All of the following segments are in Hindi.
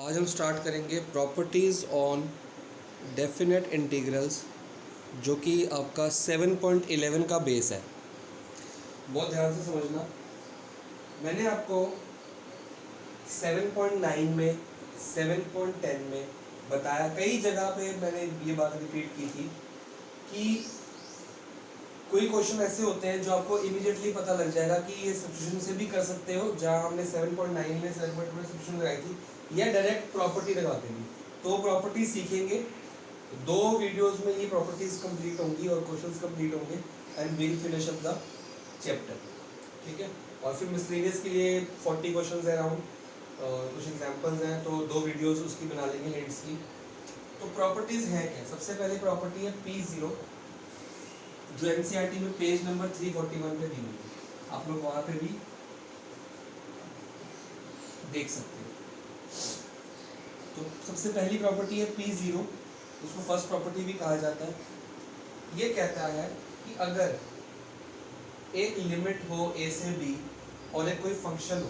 आज हम स्टार्ट करेंगे प्रॉपर्टीज़ ऑन डेफिनेट इंटीग्रल्स, जो कि आपका 7.11 का बेस है। बहुत ध्यान से समझना। मैंने आपको 7.9 में 7.10 में बताया, कई जगह पे मैंने ये बात रिपीट की थी कि कोई क्वेश्चन ऐसे होते हैं जो आपको इमीडिएटली पता लग जाएगा कि ये सब्स्टिट्यूशन से भी कर सकते हो, जहां हमने 7.9 में 7.2 में सब्स्टिट्यूशन लगाई थी, या डायरेक्ट प्रॉपर्टी लगाते भी। तो प्रॉपर्टी सीखेंगे। 2 वीडियोस में ये प्रॉपर्टीज कंप्लीट होंगी और क्वेश्चंस कंप्लीट होंगे and will finish up the chapter. ठीक है। और फिर मिसलेनियस के लिए 40 क्वेश्चंस है अराउंड, कुछ एग्जांपल्स हैं, तो 2 वीडियोस उसकी बना लेंगे हिंट्स की। तो प्रॉपर्टीज है क्या? सबसे पहली प्रॉपर्टी है P0, जो एनसीईआरटी में पेज नंबर 341 पे दी हुई है। आप लोग वहां पे भी देख सकते हो। तो सबसे पहली प्रॉपर्टी है P0, उसको फर्स्ट प्रॉपर्टी भी कहा जाता है। ये कहता है कि अगर एक लिमिट हो a से b और एक कोई फंक्शन हो,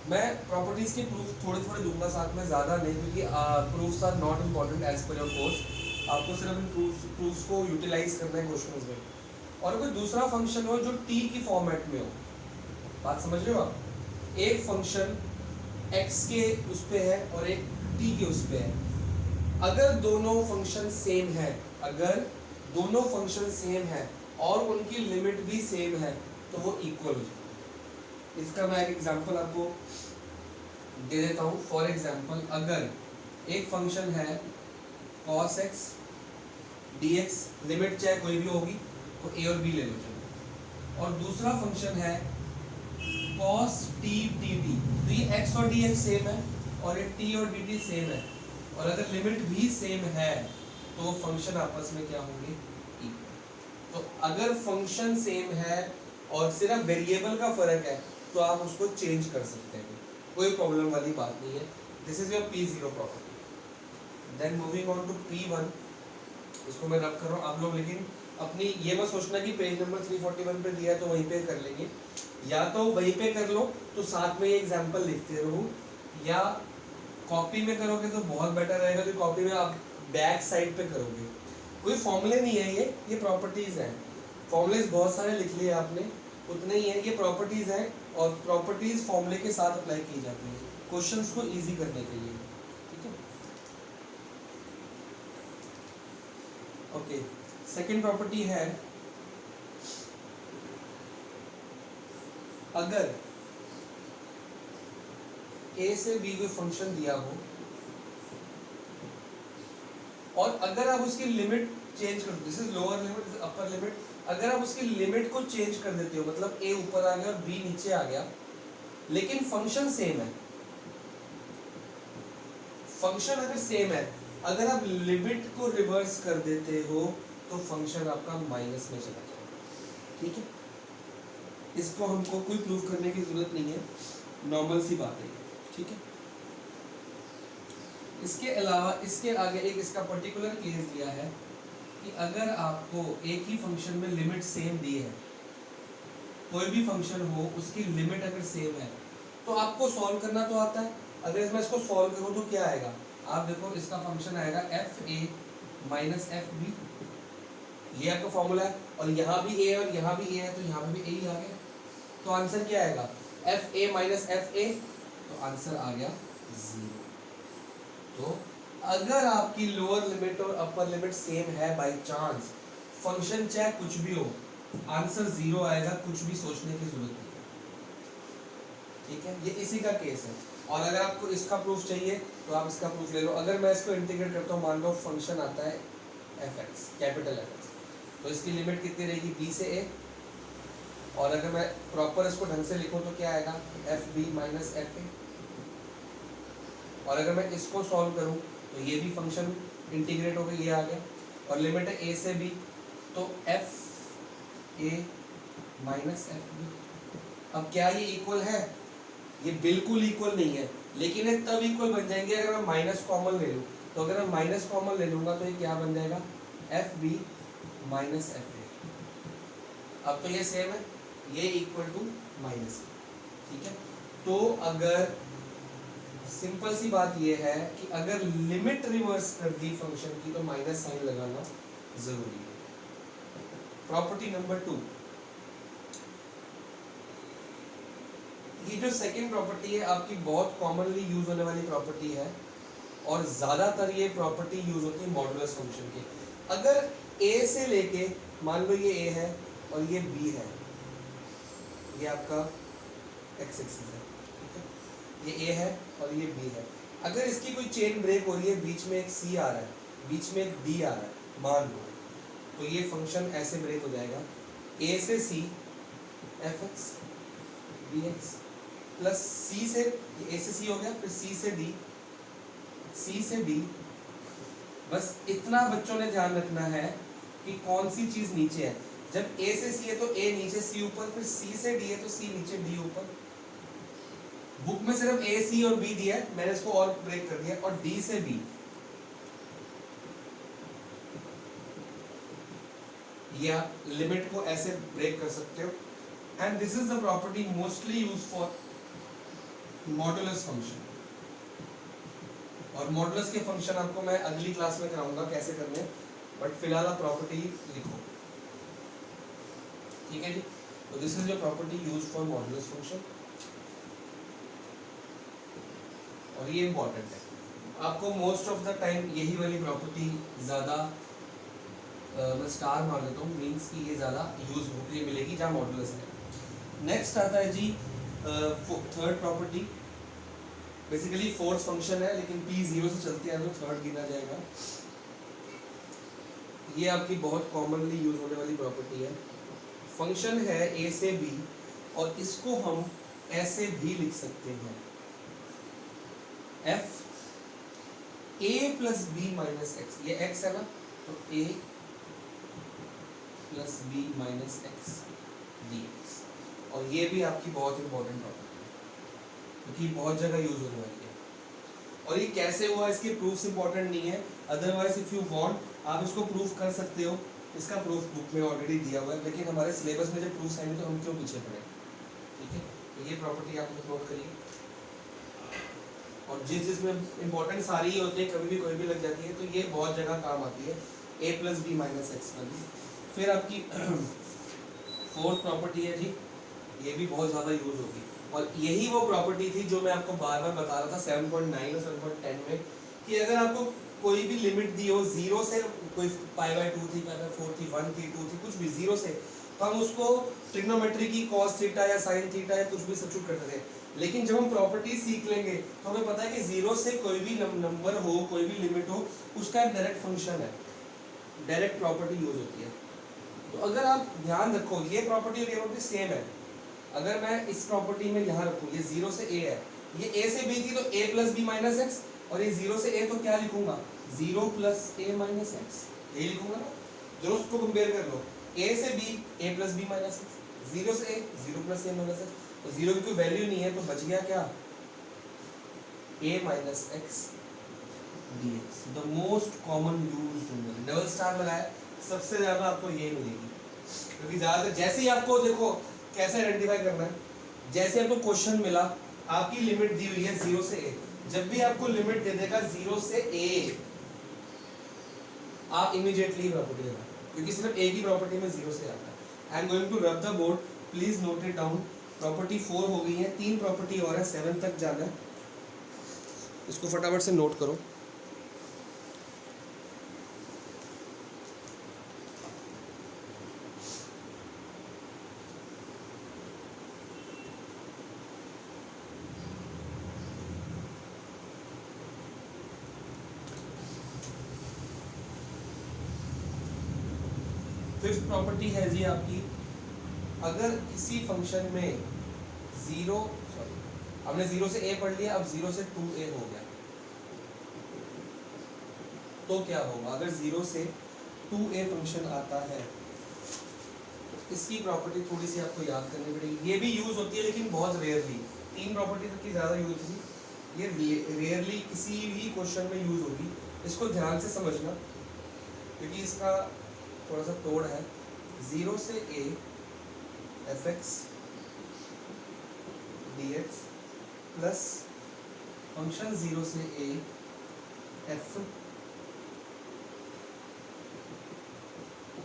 मैं प्रॉपर्टीज के प्रूफ थोड़े थोड़े दूंगा साथ में, ज़्यादा नहीं, क्योंकि proofs are not important as per your course. आपको सिर्फ इन प्रूफ्स को यूटिलाइज करना है क्वेश्चंस में। और कोई दूसरा फंक्शन हो जो t की फॉर्मेट में हो, बात समझ रहे हो आप? एक फंक्शन x के उस पे है और एक t के उस पे है। अगर दोनों फंक्शन सेम है, अगर दोनों फंक्शन सेम है और उनकी लिमिट भी सेम है, तो वो इक्वल हो जाए। इसका मैं एक एग्जांपल आपको दे देता हूँ। फॉर एग्जांपल, अगर एक फंक्शन है cos x dx, लिमिट चाहे कोई भी होगी, तो a और b ले लो चलो, और दूसरा फंक्शन है cos t dt, तो ये x और dx सेम है और ये t और dt सेम है, और अगर लिमिट भी सेम है तो वो फंक्शन आपस में क्या होंगे? इक्वल। तो अगर फंक्शन सेम है और सिर्फ वेरिएबल का फर्क है, तो आप उसको चेंज कर सकते हैं, कोई प्रॉब्लम वाली बात नहीं है। This is your P0 property. Then moving on to P1, इसको मैं रब कर रहा हूँ, आप लोग लेकिन अपनी ये मत सोचना कि पेज नंबर 341 पे दिया है तो वहीं पे कर लेंगे। या तो वहीं पे कर लो तो साथ में ये एग्जांपल लिखते रहो, या कॉपी में करोगे तो बहुत बेटर रहेगा, क्योंकि कॉपी में आप बैक साइड पे करोगे। कोई फॉर्मूले नहीं है, ये प्रॉपर्टीज हैं। फॉर्मूलेज बहुत सारे लिख लिए आपने, उतने ही है। ये प्रॉपर्टीज हैं और प्रॉपर्टीज फॉर्मूले के साथ अप्लाई की जाती है क्वेश्चंस को इजी करने के लिए। ठीक है, ओके। सेकंड प्रॉपर्टी है, अगर a से b कोई फंक्शन दिया हो और अगर आप उसकी लिमिट चेंज कर दो, this is lower limit, this is upper limit, अगर आप उसकी लिमिट को चेंज कर देते हो, मतलब a ऊपर आ गया और b नीचे आ गया, लेकिन फंक्शन सेम है, फंक्शन अगर सेम है, अगर आप लिमिट को रिवर्स कर देते हो तो फंक्शन आपका माइनस में चला जाएगा। ठीक है, इसको हमको कोई प्रूफ करने की जरूरत नहीं है, नॉर्मल सी बात है। ठीक है, इसके अलावा इसके आगे एक इसका पर्टिकुलर केस दिया है कि अगर आपको एक ही फंक्शन में लिमिट सेम दी है, कोई भी फंक्शन हो उसकी लिमिट अगर सेम है, तो आपको सॉल्व करना तो आता है। अगर मैं इसको सॉल्व करूं तो क्या आएगा? आप देखो, इसका फंक्शन आएगा fa माइनस fb, ये आपका फॉर्मूला है, और यहाँ भी a और यहाँ भी a है, तो यहाँ पे भी a ही आ गया। तो आंसर क्या आएगा? fa माइनस fa, तो आंसर आ गया 0। तो अगर आपकी लोअर लिमिट और अपर लिमिट सेम है, बाय चांस फंक्शन चाहे कुछ भी हो, आंसर 0 आएगा, कुछ भी सोचने की जरूरत नहीं। ठीक है, ये इसी का केस है। और अगर आपको इसका प्रूफ चाहिए तो आप इसका प्रूफ ले लो। अगर मैं इसको इंटीग्रेट करता हूँ, मान लो फंक्शन आता है fx, कैपिटल Fx, तो इसकी लिमिट कितनी रहेगी? b से a, और अगर मैं प्रॉपर इसको ढंग से लिखूं तो क्या आएगा? fb minus fa। और अगर मैं इसको सॉल्व करूं तो ये भी फंक्शन इंटीग्रेट हो गया, ये आ गया, और लिमिट है a से b, तो fa माइनस fb। अब क्या ये इक्वल है? ये बिल्कुल इक्वल नहीं है, लेकिन ये तब इक्वल बन जाएंगे अगर मैं माइनस कॉमन ले लूँ। तो अगर मैं माइनस कॉमन ले लूँगा तो ये क्या बन जाएगा? fb minus fa। अब तो ये सेम है, ये इक्वल टू माइनस। ठीक है, तो अगर सिंपल सी बात ये है कि अगर लिमिट रिवर्स कर दी फंक्शन की तो माइनस साइन लगाना जरूरी है। प्रॉपर्टी नंबर 2, ये जो सेकंड प्रॉपर्टी है आपकी बहुत कॉमनली यूज होने वाली प्रॉपर्टी है और ज्यादातर ये प्रॉपर्टी यूज होती है मॉडुलस फंक्शन की। अगर a से लेके मान लो ये a है और ये b है, ये आपका x एक्सिस है, ठीक है, ये a है और ये b है। अगर इसकी कोई चेन ब्रेक हो रही है, बीच में एक c आ रहा है, बीच में एक d आ रहा है, मान लो, तो ये फंक्शन ऐसे ब्रेक हो जाएगा, a से c fx dx plus c से a से c हो गया, फिर c से d, c से d। बस इतना बच्चों ने ध्यान रखना है कि कौन सी चीज नीचे है। जब a से c है तो a नीचे c ऊपर, फिर c से d है तो c नीचे d ऊपर। बुक में सिर्फ a c और b दिया है, मैंने इसको और ब्रेक कर दिया, और d से b, ये आप लिमिट को ऐसे ब्रेक कर सकते हो। And this is the property mostly use for modulus function. और मॉडुलस के फंक्शन आपको मैं अगली क्लास में कराऊंगा कैसे करने, बट फिलहाल आप प्रॉपर्टी लिखो, ठीक है जी। तो this is your property use for modulus function, और ये इंपॉर्टेंट है आपको मोस्ट ऑफ द टाइम यही वाली प्रॉपर्टी ज़्यादा मैं स्टार मार देता हूँ, मीन्स कि ये ज़्यादा यूज होती मिलेगी जहाँ मॉडुलस है। नेक्स्ट आता है जी third property, basically fourth function है लेकिन p 0 से चलते हैं तो थर्ड गिना जाएगा। ये आपकी बहुत कॉमनली यूज होने वाली प्रॉपर्टी है। फंक्शन है a से b और इसको हम ऐसे भी लिख सकते हैं, f a plus B minus x, ये x है ना, तो a plus B minus x dx। और ये भी आपकी बहुत इंपॉर्टेंट प्रॉपर्टी है क्योंकि बहुत जगह यूज होने वाली है। और ये कैसे हुआ इसके प्रूफ्स इंपॉर्टेंट नहीं है, अदरवाइज इफ यू वांट आप इसको प्रूफ कर सकते हो, इसका प्रूफ बुक में ऑलरेडी दिया हुआ है, लेकिन हमारे सिलेबस में जब प्रूफ्स आएंगे तो हम क्यों पीछे पड़े, ठीक है। तो ये प्रॉपर्टी आप नोट करिए, और जिस में इंपॉर्टेंट सारी ही होती है, कभी भी कोई भी लग जाती है, तो ये बहुत जगह काम आती है, a plus B minus x वाली। फिर आपकी फोर्थ प्रॉपर्टी है जी, ये भी बहुत ज़्यादा यूज होगी, और यही वो प्रॉपर्टी थी जो मैं आपको बार बार बता रहा था 7.9 और 7.10 में, कि अगर आपको कोई भी लिमिट दी हो, जीरो से कोई π/2 थी, π/4 थी, 1 थी, 2 थी, कुछ भी जीरो से, तो हम उसको ट्रिग्नोमेट्री की cos थीटा या sin थीटा या कुछ भी सब्स्टिट्यूट करते थे। लेकिन जब हम प्रॉपर्टी सीख लेंगे तो हमें पता है कि जीरो से कोई भी नंबर हो, कोई भी लिमिट हो, उसका एक डायरेक्ट फंक्शन है, डायरेक्ट प्रॉपर्टी यूज होती है। तो अगर आप ध्यान रखो, ये प्रॉपर्टी और ये प्रॉपर्टी सेम है। अगर मैं इस प्रॉपर्टी में यहाँ रखूँ, ये जीरो से a है, ये a से b थी तो a plus B minus x, और ये जीरो से a तो क्या लिखूंगा, zero plus a minus x, यही लिखूंगा ना। जो उसको कंपेयर कर लो, a से b a plus B minus x, zero से a zero plus a minus x, तो जीरो की कोई वैल्यू नहीं है, तो बच गया क्या, a minus x dx। The most common used, double star लगाया, सबसे ज्यादा आपको ये मिलेगी, क्योंकि ज्यादातर जैसे ही आपको देखो कैसे आइडेंटिफाई करना है, जैसे आपको क्वेश्चन मिला, आपकी लिमिट दी हुई है 0 से a, जब भी आपको लिमिट दे देगा 0 से a, आप इमीडिएटली प्रॉपर्टी लेना, क्योंकि सिर्फ a की प्रॉपर्टी में 0 से आता है। I am going to rub the board, please note it down. Property 4 हो गई है, 3 प्रॉपर्टी और है, 7 तक जाना है, इसको फटाफट से नोट करो। फिफ्थ प्रॉपर्टी है जी आपकी, अगर किसी फंक्शन में हमने 0 से a पढ़ लिया, अब 0 से 2a हो गया, तो क्या होगा। अगर 0 से 2a फंक्शन आता है तो इसकी प्रॉपर्टी थोड़ी सी आपको याद करनी पड़ेगी। ये भी यूज होती है लेकिन बहुत रेयरली, 3 प्रॉपर्टी तक की ज़्यादा यूज होती है, ये रेयरली किसी भी क्वेश्चन में यूज होगी। इसको ध्यान से समझना क्योंकि इसका थोड़ा सा तोड़ है। 0 से a fx dx plus function 0 से a f.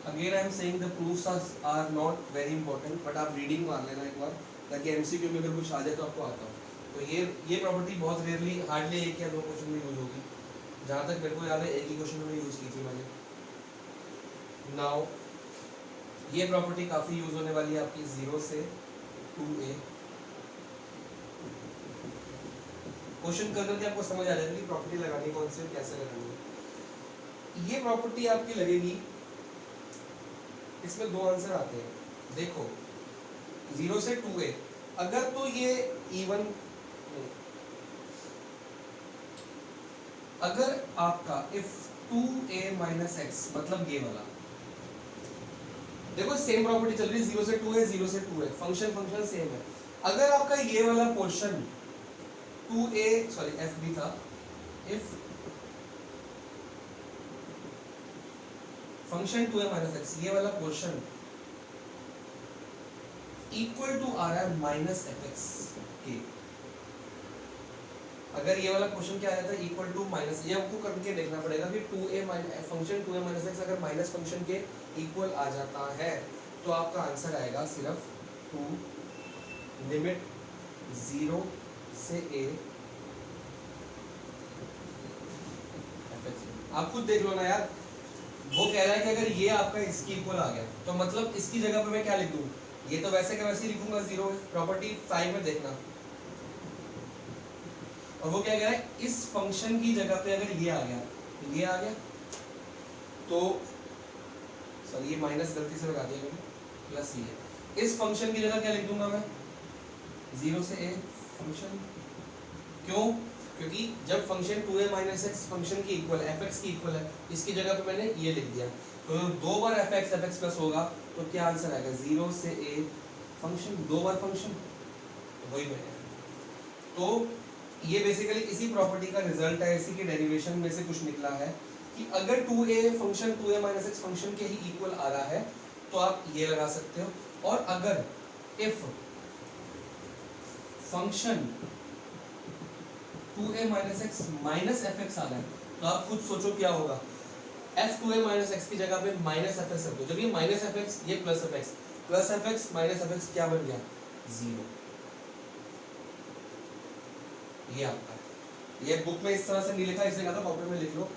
Again I am saying the proofs are not very important, but आप रीडिंग मार लेना एक बार, ताकि एमसीक्यू में अगर कुछ आ जाए तो आपको आता हो. तो ये प्रॉपर्टी बहुत रेयरली, हार्डली एक या दो क्वेश्चन में यूज होगी. जहाँ तक मेरे को याद है एक ही क्वेश्चन में यूज की थी मैंने. नाउ ये प्रॉपर्टी काफ़ी यूज होने वाली है आपकी 0 से 2a. क्वेश्चन कर करके आपको समझ आ जाएगा कि प्रॉपर्टी लगानी कौन सी और कैसे लगानी है. ये प्रॉपर्टी आपकी लगेगी, इसमें दो आंसर आते हैं. देखो 0 से 2a, अगर तो ये इवन, अगर आपका इफ 2a माइनस x, मतलब ये वाला, देखो सेम प्रॉपर्टी चल रही है, 0 से 2a 0 से 2a, फंक्शन सेम है. अगर आपका ये वाला पोर्शन 2a, सॉरी f भी था, if function 2a minus x, ये वाला पोर्शन इक्वल टू आ रहा है माइनस fx के. अगर ये वाला क्वेश्चन क्या आ जाता है इक्वल टू माइनस, ये आपको करके देखना पड़ेगा कि 2a minus function 2a minus x अगर माइनस फंक्शन के इक्वल आ जाता है तो आपका आंसर आएगा सिर्फ 2 लिमिट 0 से a fx. आप खुद देख लो ना यार, वो कह रहा है कि अगर ये आपका इसकी इक्वल आ गया तो मतलब इसकी जगह पे मैं क्या लिख दूं, ये तो वैसे का वैसे ही लिखूंगा 0. प्रॉपर्टी 5 में देखना, और वो क्या कह रहा है, इस फंक्शन की जगह पे अगर ये आ गया, ये आ गया तो, सॉरी ये माइनस गलती से लगा दिया मैंने, प्लस ये, इस फंक्शन की जगह क्या लिख दूंगा मैं, 0 से a फंक्शन. क्यों? क्योंकि जब function 2a minus x function की इक्वल है, fx की इक्वल है, इसकी जगह पे मैंने ये लिख दिया, तो दो बार fx प्लस होगा तो क्या आंसर आएगा, 0 से a फंक्शन, दो बार फंक्शन, वही बनेगा. तो ये बेसिकली इसी प्रॉपर्टी का रिजल्ट है, इसी के डेरिवेशन में से कुछ निकला है कि अगर 2a function 2a minus x function के ही इक्वल आ रहा है तो आप ये लगा सकते हो, और अगर if function 2a minus x minus fx आ रहा है तो आप खुद सोचो क्या होगा, f 2a माइनस x की जगह पे माइनस fx रख दो. जब ये माइनस fx, ये प्लस fx माइनस fx क्या बन गया, 0. ये आपका, ये बुक में इस तरह से नहीं लिखा, इसलिए कहा था कॉपी में लिख लो.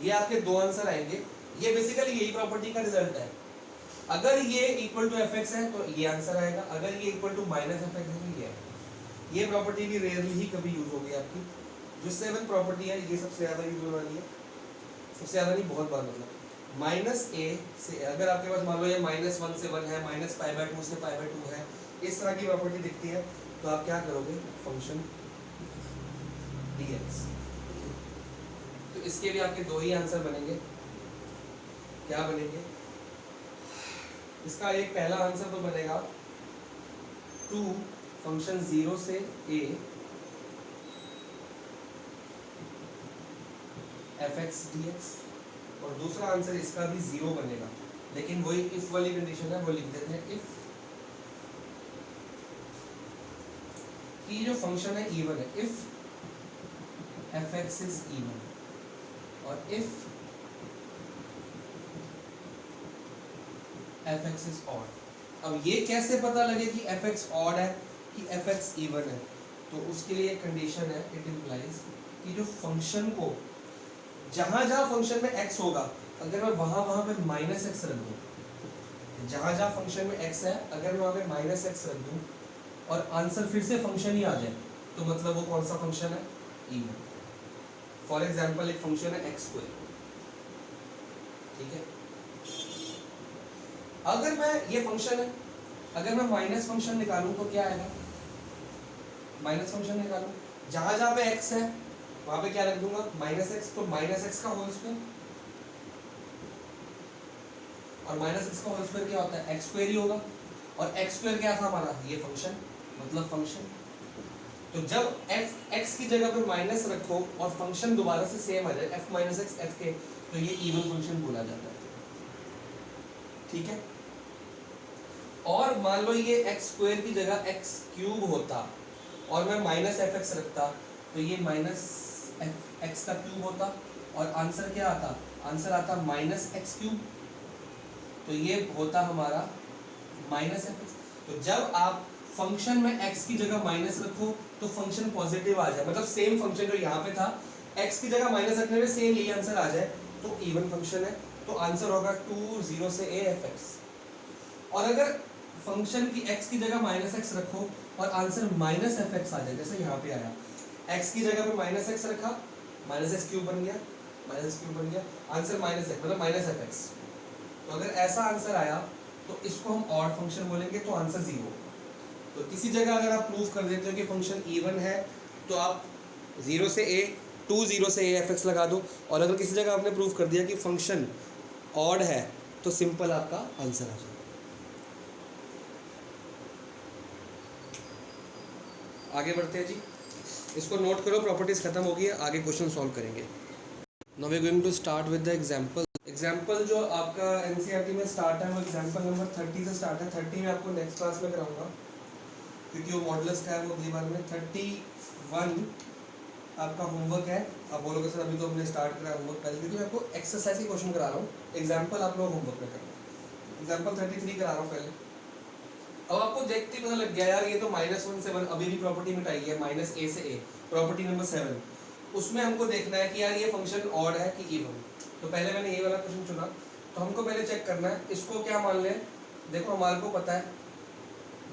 ये आपके दो आंसर आएंगे. ये बेसिकली यही प्रॉपर्टी का रिजल्ट है. अगर ये इक्वल टू fx है तो ये आंसर आएगा, अगर ये इक्वल टू माइनस fx है तो ये आएगा. ये प्रॉपर्टी भी रेयरली ही कभी यूज होगी आपकी. जो 7 प्रॉपर्टी है ये सबसे ज्यादा यूज होने वाली है, सबसे ज्यादा नहीं बहुत बार, मतलब माइनस a से, अगर आपके पास मान लो ये माइनस 1 से 1 है, माइनस π/2 से π/2 है, इस तरह की प्रॉपर्टी दिखती है तो आप क्या करोगे, फंक्शन dx. तो इसके भी आपके दो ही आंसर बनेंगे. क्या बनेंगे, इसका एक पहला आंसर तो बनेगा 2 फंक्शन 0 से a fx dx, और दूसरा आंसर इसका भी 0 बनेगा, लेकिन वही इफ वाली कंडीशन है, वो लिख देते हैं इफ कि जो फंक्शन है इवन है, इफ fx is even, और if fx is odd. अब ये कैसे पता लगे कि fx odd है कि fx even है, तो उसके लिए एक कंडीशन है, इट इम्प्लाइज कि जो फंक्शन को, जहां जहां फंक्शन में x होगा, अगर मैं वहां पे माइनस एक्स रख दूं, जहां जहां फंक्शन में x है अगर मैं वहां पे माइनस एक्स रख दूं और आंसर फिर से फंक्शन ही आ जाए, तो मतलब वो कौन सा फंक्शन है, इवन. फॉर एग्जाम्पल एक फंक्शन है एक्स स्क्वायर, ठीक है. अगर मैं, ये फंक्शन है, अगर मैं माइनस फंक्शन निकालूं तो क्या आएगा, माइनस फंक्शन निकालूं, जहां जहां पे x है वहां पे क्या रख दूंगा, माइनस एक्स, तो माइनस एक्स का होल स्क्वायर, और माइनस एक्स का होल स्क्वायर क्या होता है, एक्स स्क्वायर ही होगा, और एक्स स्क्वायर क्या था हमारा, ये फंक्शन, मतलब फंक्शन. तो जब x की जगह पर माइनस रखो और फंक्शन दोबारा से सेम आ जाए, f माइनस एक्स एफ के, तो ये इवन फंक्शन बोला जाता है. ठीक है. और मान लो ये एक्स स्क्वायर की जगह एक्स क्यूब होता और मैं माइनस एफ एक्स रखता तो ये माइनस एफ एक्स का क्यूब होता और आंसर क्या आता, आंसर आता माइनस एक्स क्यूब। तो ये होता हमारा माइनस एफ एक्स। तो जब आप फंक्शन में x की जगह माइनस रखो तो फंक्शन पॉजिटिव आ जाए, मतलब सेम फंक्शन जो यहाँ पे था x की जगह माइनस रखने में सेम यही आंसर आ जाए, तो इवन फंक्शन है। तो आंसर होगा 2 0 से a f x। और अगर फंक्शन की x की जगह माइनस एक्स रखो और आंसर माइनस एफ एक्स आ जाए, जैसे यहाँ पे आया, x की जगह पे माइनस एक्स रखा, माइनस एक्स क्यूब बन गया, माइनस एक्स क्यूब बन गया, आंसर माइनस एक्स मतलब माइनस एफ एक्स। तो अगर ऐसा आंसर आया तो इसको हम ऑड फंक्शन बोलेंगे, तो आंसर 0। तो किसी जगह अगर आप प्रूव कर देते हो कि फंक्शन इवन है तो आप 0 से a 2 0 से a f x लगा दो, और अगर किसी जगह आपने प्रूव कर दिया कि फंक्शन ऑड है तो सिंपल आपका आंसर आ जाएगा। आगे बढ़ते हैं जी, इसको नोट करो, प्रॉपर्टीज खत्म होगी, आगे क्वेश्चन सॉल्व करेंगे। Now we are going to start with the example. Example जो आपका एनसीईआरटी में स्टार्ट है वो एग्जाम्पल नंबर 30 से स्टार्ट है। 30 में आपको नेक्स्ट क्लास में कराऊंगा क्योंकि वो मॉडल्स का है, वो अगली बार में। 31 आपका होमवर्क है। आप बोलोगे सर अभी तो हमने स्टार्ट करा होमवर्क पहले, क्योंकि मैं आपको एक्सरसाइज के क्वेश्चन करा रहा हूँ, एग्जाम्पल आप लोग होमवर्क में करना। एग्जाम्पल 33 करा रहा हूँ पहले। अब आपको देखते ही पता लग गया यार ये तो -1 से 1 अभी भी प्रॉपर्टी मिटाई है, -a से a, प्रॉपर्टी नंबर 7। उसमें हमको देखना है कि यार ये फंक्शन ऑड है कि इवन। तो पहले मैंने ये वाला क्वेश्चन चुना, तो हमको पहले चेक करना है इसको क्या मान लें। देखो हमारे को पता है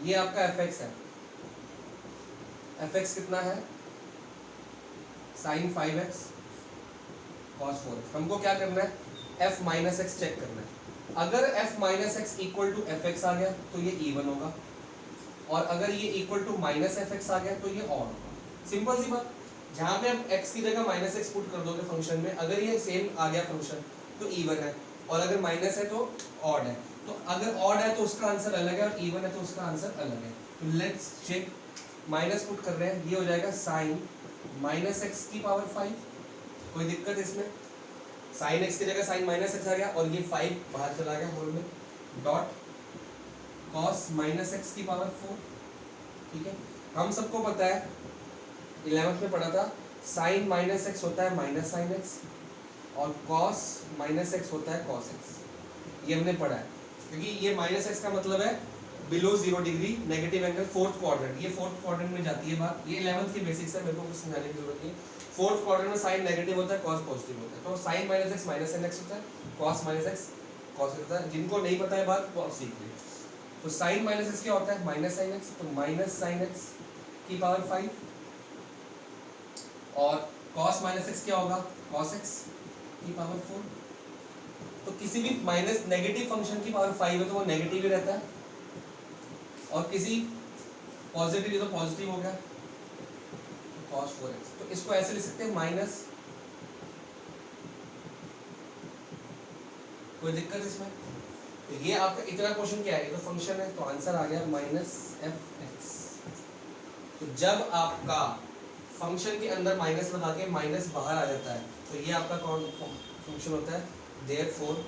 ये आपका एफ एक्स है, एफ एक्स कितना है, sin 5x cos 4x। हमको क्या करना है, f माइनस एक्स चेक करना है। अगर f minus x equal to f x आ गया तो ये इवन होगा, और अगर ये equal to minus f x आ गया तो ये ऑड होगा। सिंपल सी बात, जहाँ पे आप x की जगह माइनस एक्स पुट कर दोगे फंक्शन में, अगर ये सेम आ गया फंक्शन तो इवन है, और अगर माइनस है तो ऑड है। तो अगर ऑड है तो उसका आंसर अलग है और इवन है तो उसका आंसर अलग है। तो लेट्स चेक, माइनस पुट कर रहे हैं, ये हो जाएगा साइन माइनस एक्स की पावर 5। कोई दिक्कत इसमें, साइन एक्स की जगह साइन माइनस एक्स आ गया और ये 5 बाहर चला गया होल में, डॉट कॉस माइनस एक्स की पावर 4। ठीक है, हम सबको पता है 11th में पढ़ा था साइन माइनस एक्स होता है माइनस साइन एक्स और कॉस माइनस एक्स होता है कॉस एक्स। ये हमने पढ़ा है, क्योंकि ये माइनस एक्स का मतलब है below 0 degree negative angle, fourth quadrant. ये फोर्थ क्वाड्रेंट में जाती है बात, ये 11th की बेसिक्स है, मेरे को कुछ समझाने की जरूरत नहीं। फोर्थ क्वाड्रेंट में साइन नेगेटिव होता है, कॉस पॉजिटिव होता है। तो sine minus x minus sine x होता है, कॉस माइनस एक्स कॉस होता है। जिनको नहीं पता है बात वो आप सीख लें। तो साइन माइनस एक्स क्या होता है, माइनस साइन एक्स, तो माइनस साइन एक्स की पावर 5, और कॉस माइनस एक्स क्या होगा, कॉस एक्स की पावर 4। तो किसी भी माइनस नेगेटिव फंक्शन की पावर 5 है तो वो नेगेटिव ही रहता है, और किसी पॉजिटिव है तो पॉजिटिव हो गया, cos 4x। तो इसको ऐसे लिख सकते हैं माइनस, कोई दिक्कत इसमें। तो ये आपका इतना क्वेश्चन क्या है, ये तो फंक्शन है, तो आंसर आ गया माइनस एफ एक्स। तो जब आपका फंक्शन के अंदर माइनस लगा के माइनस बाहर आ जाता है तो ये आपका कौन फंक्शन होता है, therefore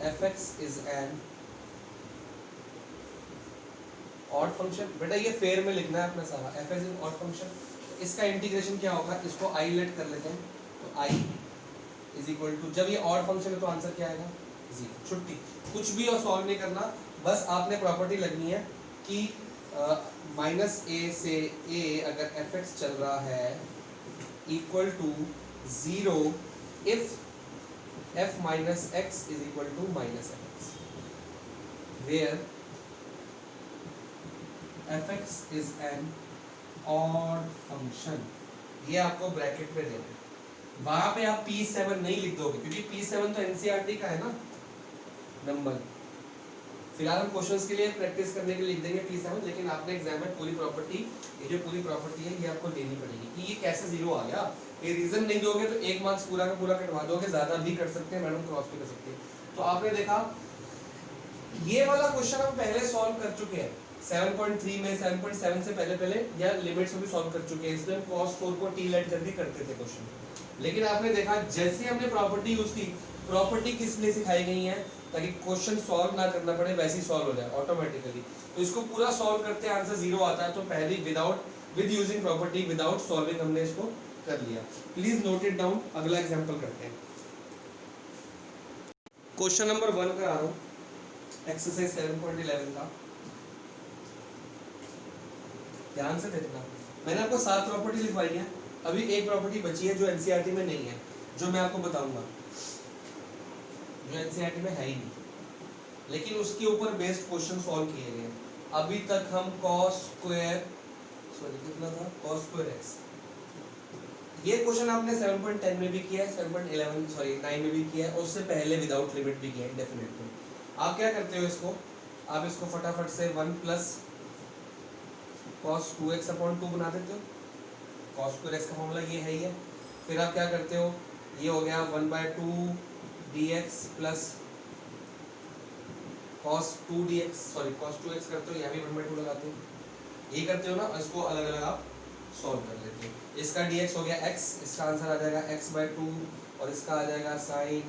F x is an odd function. बेटा ये फेयर में लिखना है अपना सारा, F x is odd function. तो इसका इंटीग्रेशन क्या होगा, इसको आई लेट कर लेते हैं, तो आई इज इक्वल टू, जब ये ऑड फंक्शन है तो आंसर क्या आएगा, 0। छुट्टी, कुछ भी और सॉल्व नहीं करना, बस आपने प्रॉपर्टी लगनी है कि माइनस ए से ए अगर एफ एक्स चल रहा है equal to 0 if f minus x is equal to minus f x, where fx is an odd function। ये आपको ब्रैकेट में देना है, वहां पे आप P7 नहीं लिख दोगे क्योंकि P7 तो एनसीईआरटी का है ना नंबर। फिलहाल हम क्वेश्चंस के लिए प्रैक्टिस करने के लिए लिख देंगे P7, लेकिन आपने एग्जाम में पूरी प्रॉपर्टी, ये जो पूरी प्रॉपर्टी है ये आपको देनी पड़ेगी कि ये कैसे 0 आ गया। ये रीजन नहीं दोगे तो 1 मार्क्स पूरा का पूरा कटवा दोगे, ज्यादा भी कर सकते हैं, मैडम क्रॉस भी कर सकते हैं। तो आपने देखा ये वाला क्वेश्चन हम पहले सॉल्व कर चुके हैं 7.3 में, 7.7 से पहले या लिमिट्स में भी सॉल्व कर चुके हैं, इसलिए cos 4 को t लेट करके करते थे क्वेश्चन। लेकिन आपने देखा जैसे हमने प्रॉपर्टी यूज की प्रॉपर्टी किस लिए सिखाई गई है, ताकि क्वेश्चन सॉल्व ना करना पड़े, वैसे ही सॉल्व हो जाए ऑटोमेटिकली। तो इसको पूरा सॉल्व करते हैं आंसर 0 आता है, तो पहले with using property without solving हमने इसको कर लिया। Please note it down. अगला एग्जांपल करते हैं। क्वेश्चन नंबर 1 करा रहा हूं, एक्सरसाइज 7.11 का। ध्यान से देखना, मैंने आपको 7 प्रॉपर्टी लिखवाई है, अभी एक प्रॉपर्टी बची है जो एनसीईआरटी में नहीं है, जो मैं आपको बताऊंगा, जो एनसीईआरटी में है ही नहीं, लेकिन उसके ऊपर बेस्ड क्वेश्चन सॉल्व किए गए हैं। अभी तक हम cos स्क्वायर कितना था, cos स्क्वायर x, ये क्वेश्चन आपने 7.10 में भी किया है, 9 में भी किया है, और उससे पहले विदाउट लिमिट भी किया है इंडेफिनिट में। आप क्या करते हो इसको, आप इसको फटाफट से 1 प्लस cos 2x अपॉन 2 बना देते हो। cos स्क्वायर x का फॉर्मूला ये है ही है। फिर आप क्या करते हो, ये हो गया 1/2 dx plus cos 2 dx, sorry cos 2x करते हो, यहाँ भी 1/2 लगाते हो, ये करते हो ना, इसको अलग अलग आप सॉल्व कर लेते हो। इसका dx हो गया x, इसका आंसर आ जाएगा x/2, और इसका आ जाएगा sin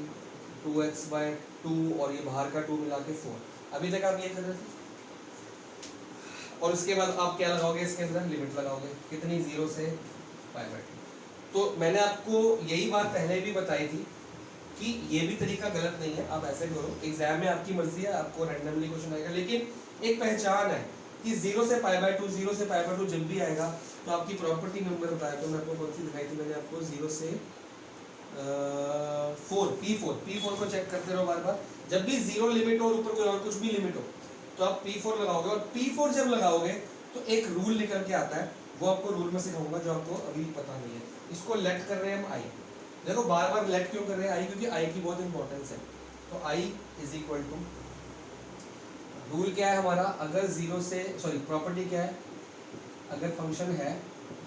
2x/2, और ये बाहर का 2 मिला के 4। अभी तक आप ये कर रहे थे, और उसके बाद आप क्या लगाओगे, इसके अंदर लिमिट लगाओगे, कितनी, 0 से π/2। तो मैंने आपको यही बात पहले भी बताई थी कि ये भी तरीका गलत नहीं है, आप ऐसे करो, एग्जाम में आपकी मर्जी है, आपको रैंडमली क्वेश्चन आएगा, लेकिन एक पहचान है कि 0 से π/2, 0 से π/2 जब भी आएगा तो आपकी प्रॉपर्टी नंबर बताया, तो मैं आपको कौन सी दिखाई थी, मैंने आपको 0 से 4 P4 को चेक करते रहो बार बार, जब भी 0 लिमिट हो और ऊपर कोई और कुछ भी लिमिट हो तो आप P4 लगाओगे, और P4 जब लगाओगे तो एक रूल निकल के आता है, वो आपको रूल में सिखाऊंगा जो आपको अभी पता नहीं है। इसको लेट कर रहे हैं हम i, देखो बार बार लेट क्यों कर रहे हैं i, क्योंकि i की बहुत इंपॉर्टेंस है। तो i is equal to, rule क्या है हमारा, अगर 0 से, सॉरी प्रॉपर्टी क्या है, अगर फंक्शन है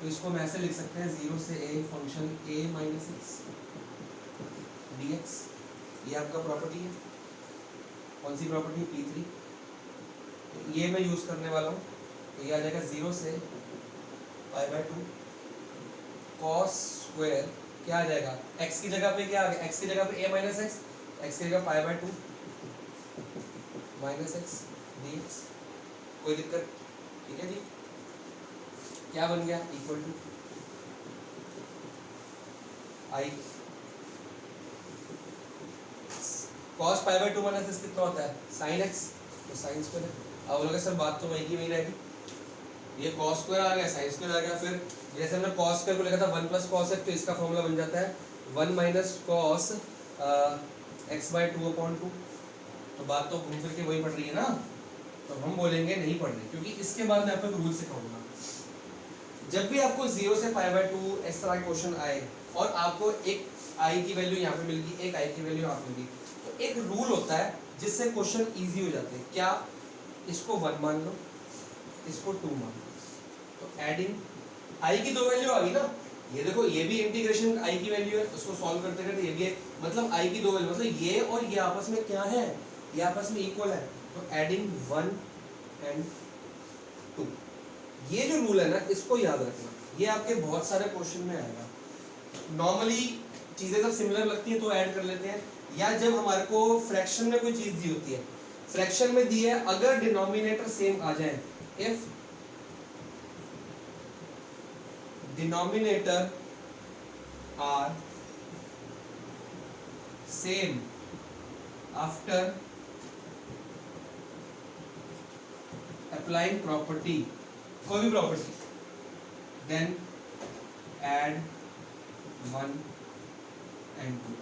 तो इसको हम ऐसे लिख सकते हैं 0 से a function a minus x dx, ये आपका प्रॉपर्टी है। कौन सी प्रॉपर्टी, P3, तो ये मैं यूज करने वाला हूँ, तो ये आ जाएगा 0 से π/2 cos स्क्वायर, क्या आ जाएगा, x की जगह पे क्या आ गया, x की जगह पे a माइनस x की जगह π/2 माइनस x dx, कोई दिक्कत, ठीक है जी। क्या बन गया, equal to i cos π/2 minus x कितना होता है, sin x, तो sin स्क्वायर है। अब बोलोगे सर बात तो वही की वही रहेगी, ये cos स्क्वायर आ गया, sin स्क्वायर आ गया, फिर जैसे हमने cos स्क्वायर को लिखा था 1 प्लस cos x, तो इसका फॉर्मूला बन जाता है 1 माइनस cos x/2 अपॉन 2। तो बात तो घूम फिर के वही पड़ रही है ना, तो हम बोलेंगे नहीं पढ़ रही, क्योंकि इसके बाद मैं आपको एक रूल सिखाऊंगा। जब भी आपको 0 से π/2 इस तरह के क्वेश्चन आए और आपको एक i की वैल्यू यहाँ पे मिल गई, एक i की वैल्यू यहाँ पे मिल गई, तो एक रूल होता है जिससे क्वेश्चन इजी हो जाते हैं। क्या, इसको 1 मान लो, इसको 2 मान लो, तो एडिंग i की 2 वैल्यू आ गई ना, ये देखो ये भी इंटीग्रेशन i की वैल्यू है, उसको सॉल्व करते करते ये भी है, मतलब i की 2 वैल्यू, मतलब ये और ये आपस में क्या है, ये आपस में इक्वल है, तो एडिंग 1 एंड 2, ये जो रूल है ना, इसको याद रखना, ये आपके बहुत सारे क्वेश्चन में आएगा। नॉर्मली चीजें जब सिमिलर लगती है तो ऐड कर लेते हैं, या जब हमारे को फ्रैक्शन में कोई चीज दी होती है, फ्रैक्शन में दी है, अगर डिनोमिनेटर सेम आ जाए, if denominator are same after applying property, कोई भी प्रॉपर्टी, देन ऐड 1 एंड 2,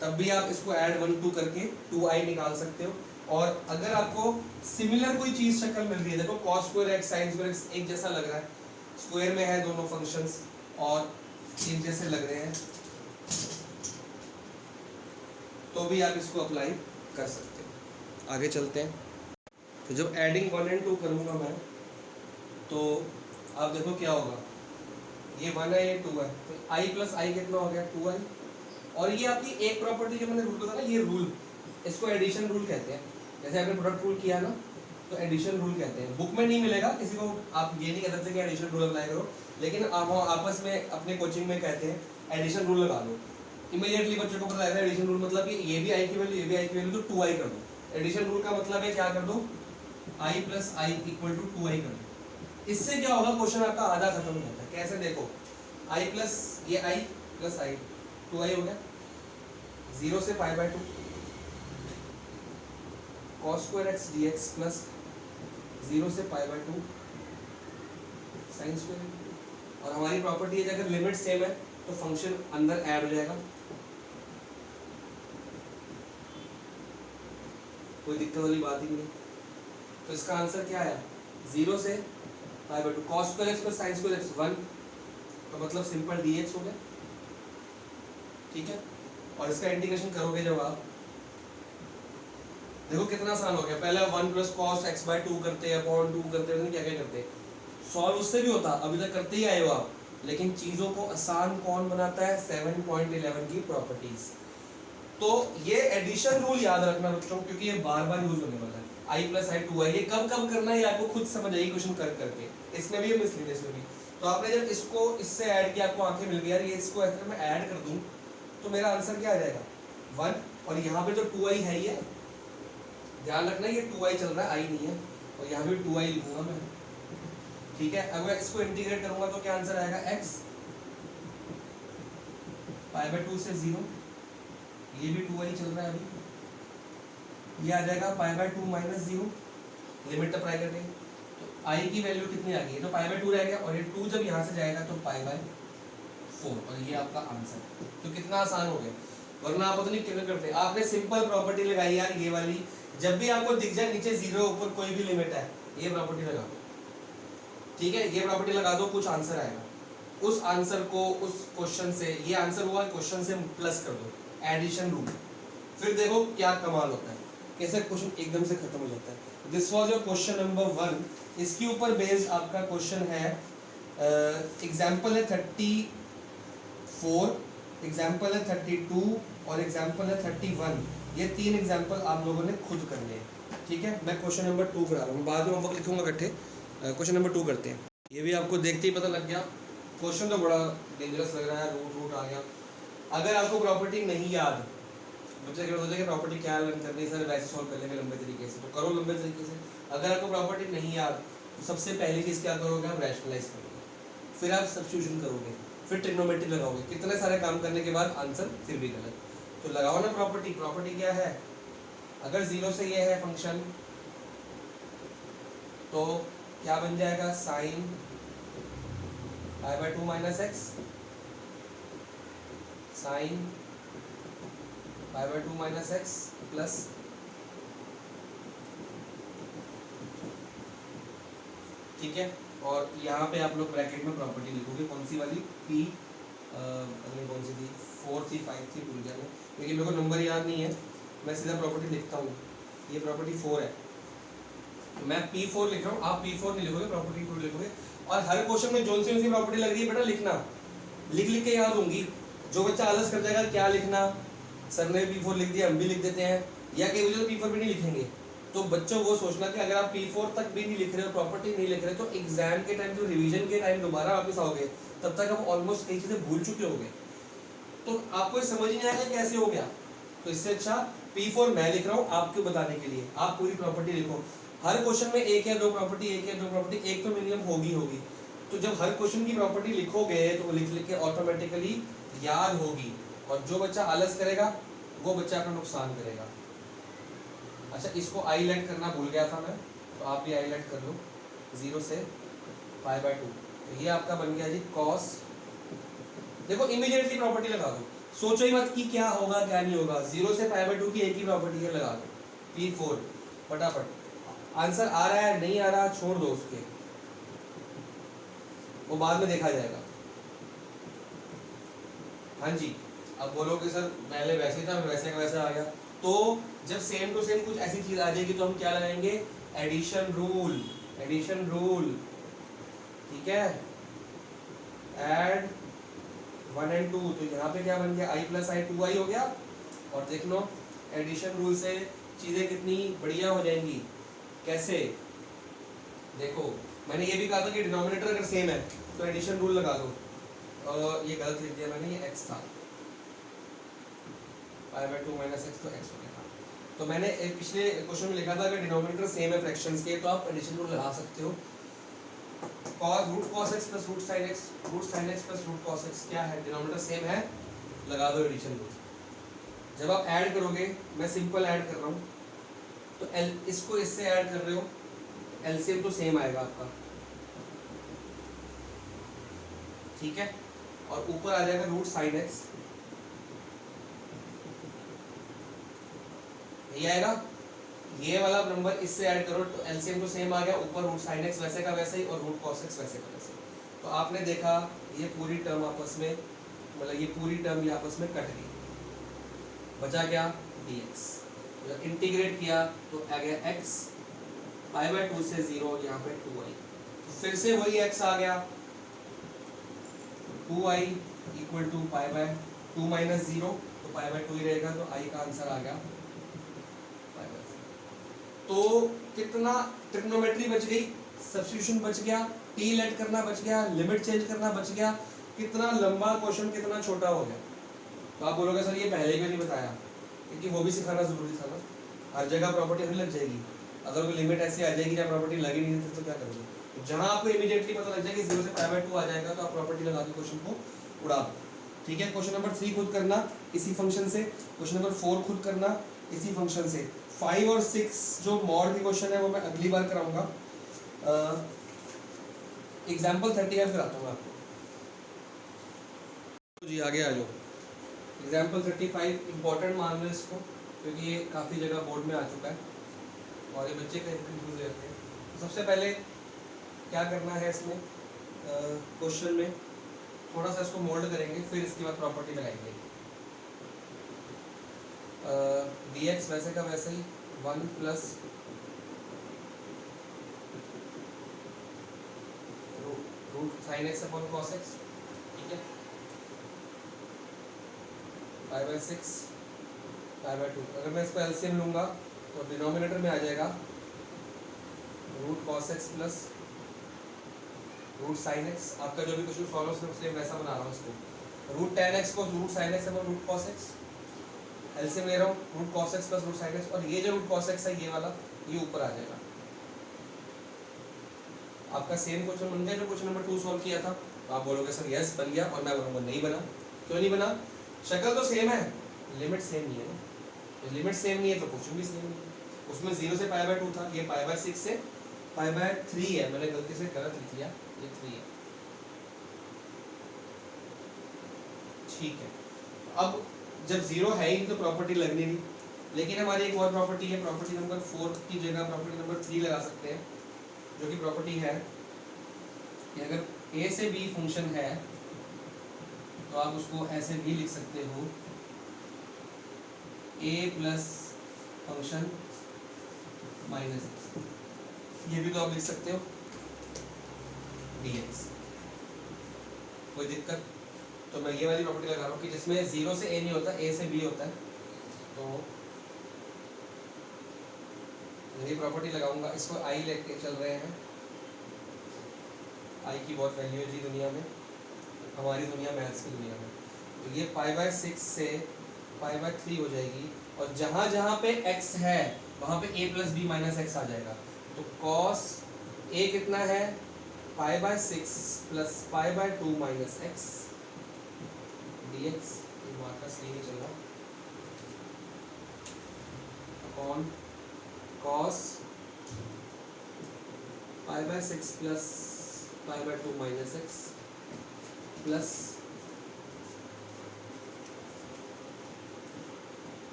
तब भी आप इसको ऐड 1 2 करके 2i निकाल सकते हो। और अगर आपको सिमिलर कोई चीज शक्ल मिल रही है, देखो cos square x sin square x एक जैसा लग रहा है, स्क्वायर में है दोनों फंक्शंस और एक जैसे लग रहे हैं, तो भी आप इसको अप्लाई कर सकते हो। आगे चलते हैं, तो जब एडिंग 1 एंड 2 करूंगा मैं, तो आप देखो क्या होगा, ये 1 है, ये 2 है, तो i प्लस i कितना हो गया, 2i। और ये आपकी एक प्रॉपर्टी जो मैंने रूल बताया ना, ये रूल, इसको एडिशन रूल कहते हैं। जैसे आपने प्रोडक्ट रूल किया ना, तो एडिशन रूल कहते हैं। बुक में नहीं मिलेगा किसी को, आप ये नहीं कह सकते कि एडिशन रूल अप्लाई करो, लेकिन आप आपस में अपने कोचिंग में कहते हैं एडिशन रूल लगा लो। इमीडिएटली बच्चों को पता है एडिशन रूल मतलब कि ये भी आई की वैल्यू, ये भी आई की वैल्यू, तो 2i कर दो। एडिशन रूल का मतलब है क्या कर दो, i plus i equal to 2i कर दो। इससे क्या होगा, क्वेश्चन आपका आधा खत्म हो जाता है। कैसे, देखो i प्लस ये i प्लस आई 2i हो गया, 0 से पाई by 2 cos square x dx plus 0 से पाई बाय 2 साइन स्क्वायर। और हमारी प्रॉपर्टी है अगर लिमिट सेम है तो फंक्शन अंदर ऐड हो जाएगा, कोई दिक्कत वाली बात ही नहीं। तो इसका आंसर क्या आया, 0 से पाई by 2 cos square x plus sine square x 1, तो मतलब सिंपल dx हो गया, ठीक है। और इसका इंटीग्रेशन करोगे जब आप, देखो कितना आसान हो गया। पहले 1 प्लस कॉस एक्स बाय 2 करते हैं, अपॉन 2 करते हैं, क्या क्या करते हैं, सॉल्व उससे भी होता, अभी तक करते ही आए हो आप। लेकिन चीजों को आसान कौन बनाता है, 7.11 की प्रॉपर्टीज। तो ये एडिशन रूल याद रखना बच्चों, क्योंकि ये बार बार यूज होने वाला है। आई प्लस आई 2 है, ये कब कब करना है आपको खुद समझ आएगी क्वेश्चन कर करके। इसमें भी मिसलीनियस इसमें भी। तो आपने जब इसको इससे ऐड किया, आपको आंखें मिल गई यार, ये इसको अगर मैं ऐड कर दूं तो मेरा आंसर क्या आ जाएगा 1, और यहाँ पे तो 2i है, ये ध्यान रखना, ये 2i चल रहा है, आई नहीं है, और यहाँ भी 2i लिखूंगा मैं, ठीक है। अगर इसको इंटीग्रेट करूंगा तो क्या आंसर आएगा, x पाई बाय 2 से 0, ये भी 2i चल रहा है अभी, ये आ जाएगा पाई बाय 2 माइनस 0, लिमिट अप्लाई करके, तो i की वैल्यू कितनी आ गई, तो पाई बाय 2 रह गया, और ये 2 जब यहाँ से जाएगा तो पाई बाय 4, और ये आपका आंसर। तो कितना आसान हो गया, वरना आप पता नहीं क्या करते। आपने सिंपल प्रॉपर्टी लगाई यार, ये वाली, जब भी आपको दिख जाए नीचे 0 ऊपर कोई भी लिमिट है, ये प्रॉपर्टी लगा दो, ठीक है। ये प्रॉपर्टी लगा दो, कुछ आंसर आएगा, उस आंसर को उस क्वेश्चन से, ये आंसर हुआ क्वेश्चन से प्लस कर दो, एडिशन रूल, फिर देखो क्या कमाल होता है, कैसे क्वेश्चन एकदम से खत्म हो जाता है। This was your question number 1। इसके ऊपर बेस्ड आपका क्वेश्चन है, एग्जाम्पल है 34, एग्जाम्पल है 32 और एग्जाम्पल है 31। ये 3 एग्जाम्पल आप लोगों ने खुद करने हैं, ठीक है। मैं क्वेश्चन नंबर 2 करा रहा हूँ, बाद में होमवर्क लिखूंगा इकट्ठे। क्वेश्चन नंबर 2 करते हैं। ये भी आपको देखते ही पता लग गया, क्वेश्चन तो बड़ा डेंजरस लग रहा है, रूट आ गया। अगर आपको प्रॉपर्टी नहीं याद, बच्चे क्या सोचेंगे प्रॉपर्टी क्या लर्न करनी है, सर वैसे सॉल्व कर लेंगे लंबे तरीके से, तो करो लंबे तरीके से। अगर आपको प्रॉपर्टी नहीं याद तो सबसे पहली चीज़ क्या करोगे, आप रैशनलाइज करोगे, फिर आप सब्स्टिट्यूशन करोगे, फिर ट्रिग्नोमेट्री लगाओगे। कितने सारे काम करने के बाद आंसर फिर भी गलत, तो लगाओ ना प्रॉपर्टी। प्रॉपर्टी क्या है, अगर 0 से ये है फंक्शन तो क्या बन जाएगा, sine pi by 2 minus x, sine pi by 2 minus x plus, ठीक है। और यहाँ पे आप लोग ब्रैकेट में प्रॉपर्टी लिखोगे, कौन सी वाली, पी कौन सी थी, 4 थी 5 थी, भूल गया मैं, क्योंकि मेरे को नंबर याद नहीं है, मैं सीधा प्रॉपर्टी लिखता हूँ। ये प्रॉपर्टी 4 है, तो मैं P4 लिख रहा हूँ, आप P4 नहीं लिखोगे, प्रॉपर्टी 4 लिखोगे। और हर क्वेश्चन में जोन सी प्रॉपर्टी लग रही है बेटा लिखना, लिख लिख के याद होंगी। जो बच्चा आलस कर जाएगा क्या लिखना, सर ने P4 लिख दिया, हम भी लिख देते हैं, या कई बच्चे तो P4 भी नहीं लिखेंगे। तो बच्चों को सोचना कि अगर आप P4 तक भी नहीं लिख रहे हो, प्रॉपर्टी नहीं लिख रहे, तो एग्जाम के टाइम, जो रिवीजन के टाइम दोबारा वापस आओगे, तब तक आप ऑलमोस्ट कई चीजें भूल चुके होंगे, तो आपको समझ नहीं आएगा कैसे हो गया। तो इससे अच्छा P4 मैं लिख रहा हूँ आपको बताने के लिए, आप पूरी प्रॉपर्टी लिखो। हर क्वेश्चन में एक या दो प्रॉपर्टी, एक या दो प्रॉपर्टी, एक तो मिनिमम होगी। तो जब हर क्वेश्चन की प्रॉपर्टी लिखोगे तो लिख लिख के ऑटोमेटिकली याद होगी, और जो बच्चा आलस करेगा वो बच्चा अपना नुकसान करेगा। अच्छा, इसको हाईलाइट करना भूल गया था मैं, तो आप भी हाईलाइट कर लो, 0 से पाई बाय 2, तो ये आपका बन गया जी कॉस। देखो इमीडिएटली प्रॉपर्टी लगा दो, सोचो ही मत कि क्या होगा क्या नहीं होगा, 0 से पाई बाय 2 की एक ही प्रॉपर्टी है, लगा दो P4, फटाफट। आंसर आ रहा है नहीं आ रहा छोड़ दो उसके, वो बाद में देखा जाएगा। हाँ जी, अब बोलोगे सर पहले वैसे था वैसे का वैसा आ गया, तो जब सेम टू सेम कुछ ऐसी चीज आ जाएगी तो हम क्या लगाएंगे, एडिशन रूल, एडिशन रूल, ठीक है। ऐड 1 और 2, तो यहाँ पे क्या बन गया, i प्लस आई 2i हो गया। और देख लो एडिशन रूल से चीजें कितनी बढ़िया हो जाएंगी। कैसे, देखो मैंने ये भी कहा था कि डिनोमिनेटर अगर सेम है तो एडिशन रूल लगा दो, ये गलत लिख दिया मैंने, ये x था, पाई बाय 2 माइनस एक्स तो एक्स हो गया। तो मैंने एक पिछले क्वेश्चन में लिखा था अगर डिनोमिनेटर सेम है फ्रैक्शंस के तो आप एडिशन रूल लगा सकते हो। cos root cos x plus root sin x plus root cos x क्या है, डिनोमिनेटर सेम है, लगा दो एडिशन रूल। जब आप ऐड करोगे, मैं सिंपल ऐड कर रहा हूँ, तो एल इसको इससे ऐड कर रहे हो, एलसीएम तो सेम आएगा आपका, ठीक है। और ऊपर आ जाएगा रूट साइन एक्स, यही आएगा। ये वाला नंबर इससे ऐड करो तो एलसीएम तो सेम आ गया, ऊपर रूट साइन एक्स वैसे का वैसे ही और रूट कॉस एक्स वैसे का वैसे। तो आपने देखा ये पूरी टर्म आपस में, मतलब ये पूरी टर्म ये आपस में कट गई, बचा क्या dx। जब इंटीग्रेट किया तो आ गया x, पाई बाय 2 से 0, यहाँ पे 2i, तो फिर से वही x आ गया, 2i equal to pi by 2 minus 0, तो पाई बाय 2 ही रहेगा, तो i का आंसर आ गया। तो कितना ट्रिग्नोमेट्री बच गई, सब्स्टिट्यूशन बच गया, टी लेट करना बच गया, लिमिट चेंज करना बच गया, कितना लंबा क्वेश्चन कितना छोटा हो गया। तो आप बोलोगे सर ये पहले क्यों नहीं बताया, क्योंकि वो भी सिखाना जरूरी था ना। हर जगह प्रॉपर्टी नहीं लग जाएगी, अगर कोई लिमिट ऐसी आ जाएगी जहाँ प्रॉपर्टी लगी नहीं थी तो क्या करोगे। तो जहाँ आपको इमीडिएटली पता लग जाएगी 0 से पाई बाय 2 आ जाएगा तो आप प्रॉपर्टी लगा के क्वेश्चन को उड़ा दो, ठीक है। क्वेश्चन नंबर 3 खुद करना इसी फंक्शन से, क्वेश्चन नंबर 4 खुद करना इसी फंक्शन से। 5 और 6 जो मॉड के क्वेश्चन है वो मैं अगली बार कराऊंगा। एग्जाम्पल 35 कराता हूँ आपको, तो जी आगे आ जाओ। एग्जाम्पल 35 इंपॉर्टेंट मान लो इसको, क्योंकि ये काफ़ी जगह बोर्ड में आ चुका है और ये बच्चे कहीं कंफ्यूज रहते हैं। तो सबसे पहले क्या करना है इसमें, क्वेश्चन में थोड़ा सा इसको मोल्ड करेंगे, फिर इसके बाद प्रॉपर्टी लगाएंगे। dx वैसे का वैसे ही 1 plus root sine x upon cos x, ठीक है, पाई बाय 6 पाई बाय 2। अगर मैं इसको एलसीएम लूंगा तो डिनोमिनेटर में आ जाएगा root cos x plus root sine x. आपका जो भी क्वेश्चन सॉल्व है उसमें वैसा बना रहा हूँ इसको, रूट टेन एक्स को root sine x upon root cos x, LCM ले रहा हूँ root cos x plus root sine x, और ये जो रूट कॉस एक्स है ये वाला ये ऊपर आ जाएगा। आपका सेम क्वेश्चन बन गया जो क्वेश्चन नंबर 2 सॉल्व किया था। तो आप बोलोगे सर यस बन गया, और मैं बोलूँगा नहीं बना। क्यों नहीं बना, शक्ल तो सेम है, लिमिट सेम नहीं है ना। तो लिमिट सेम नहीं है तो क्वेश्चन भी सेम नहीं है। उसमें 0 से पाई बाय 2 था, ये पाई बाय 6 से पाई बाय 3 है, मैंने गलती से गलत लिख लिया, ये 3 है, ठीक है। अब जब 0 है ही तो प्रॉपर्टी लगनी नहीं, लेकिन हमारी एक और प्रॉपर्टी है, प्रॉपर्टी नंबर 4 की जगह प्रॉपर्टी नंबर 3 लगा सकते हैं, जो कि प्रॉपर्टी है कि अगर a से b फंक्शन है तो आप उसको ऐसे भी लिख सकते हो, a प्लस फंक्शन माइनस, ये भी तो आप लिख सकते हो dx, कोई दिक्कत। तो मैं ये वाली प्रॉपर्टी लगा रहा हूँ कि जिसमें 0 से a नहीं होता, a से b होता है, तो यही प्रॉपर्टी लगाऊंगा। इसको i लेके चल रहे हैं, i की बहुत वैल्यू है जी दुनिया में, हमारी दुनिया मैथ्स की दुनिया में। तो ये पाई बाय 6 से पाई बाय 3 हो जाएगी, और जहाँ जहाँ पे x है वहाँ पे a plus B minus x आ जाएगा। तो cos a कितना है, pi by 6 plus pi by 2 minus x dx, marker सही नहीं चल रहा, upon cos pi by 6 plus pi by 2 minus x plus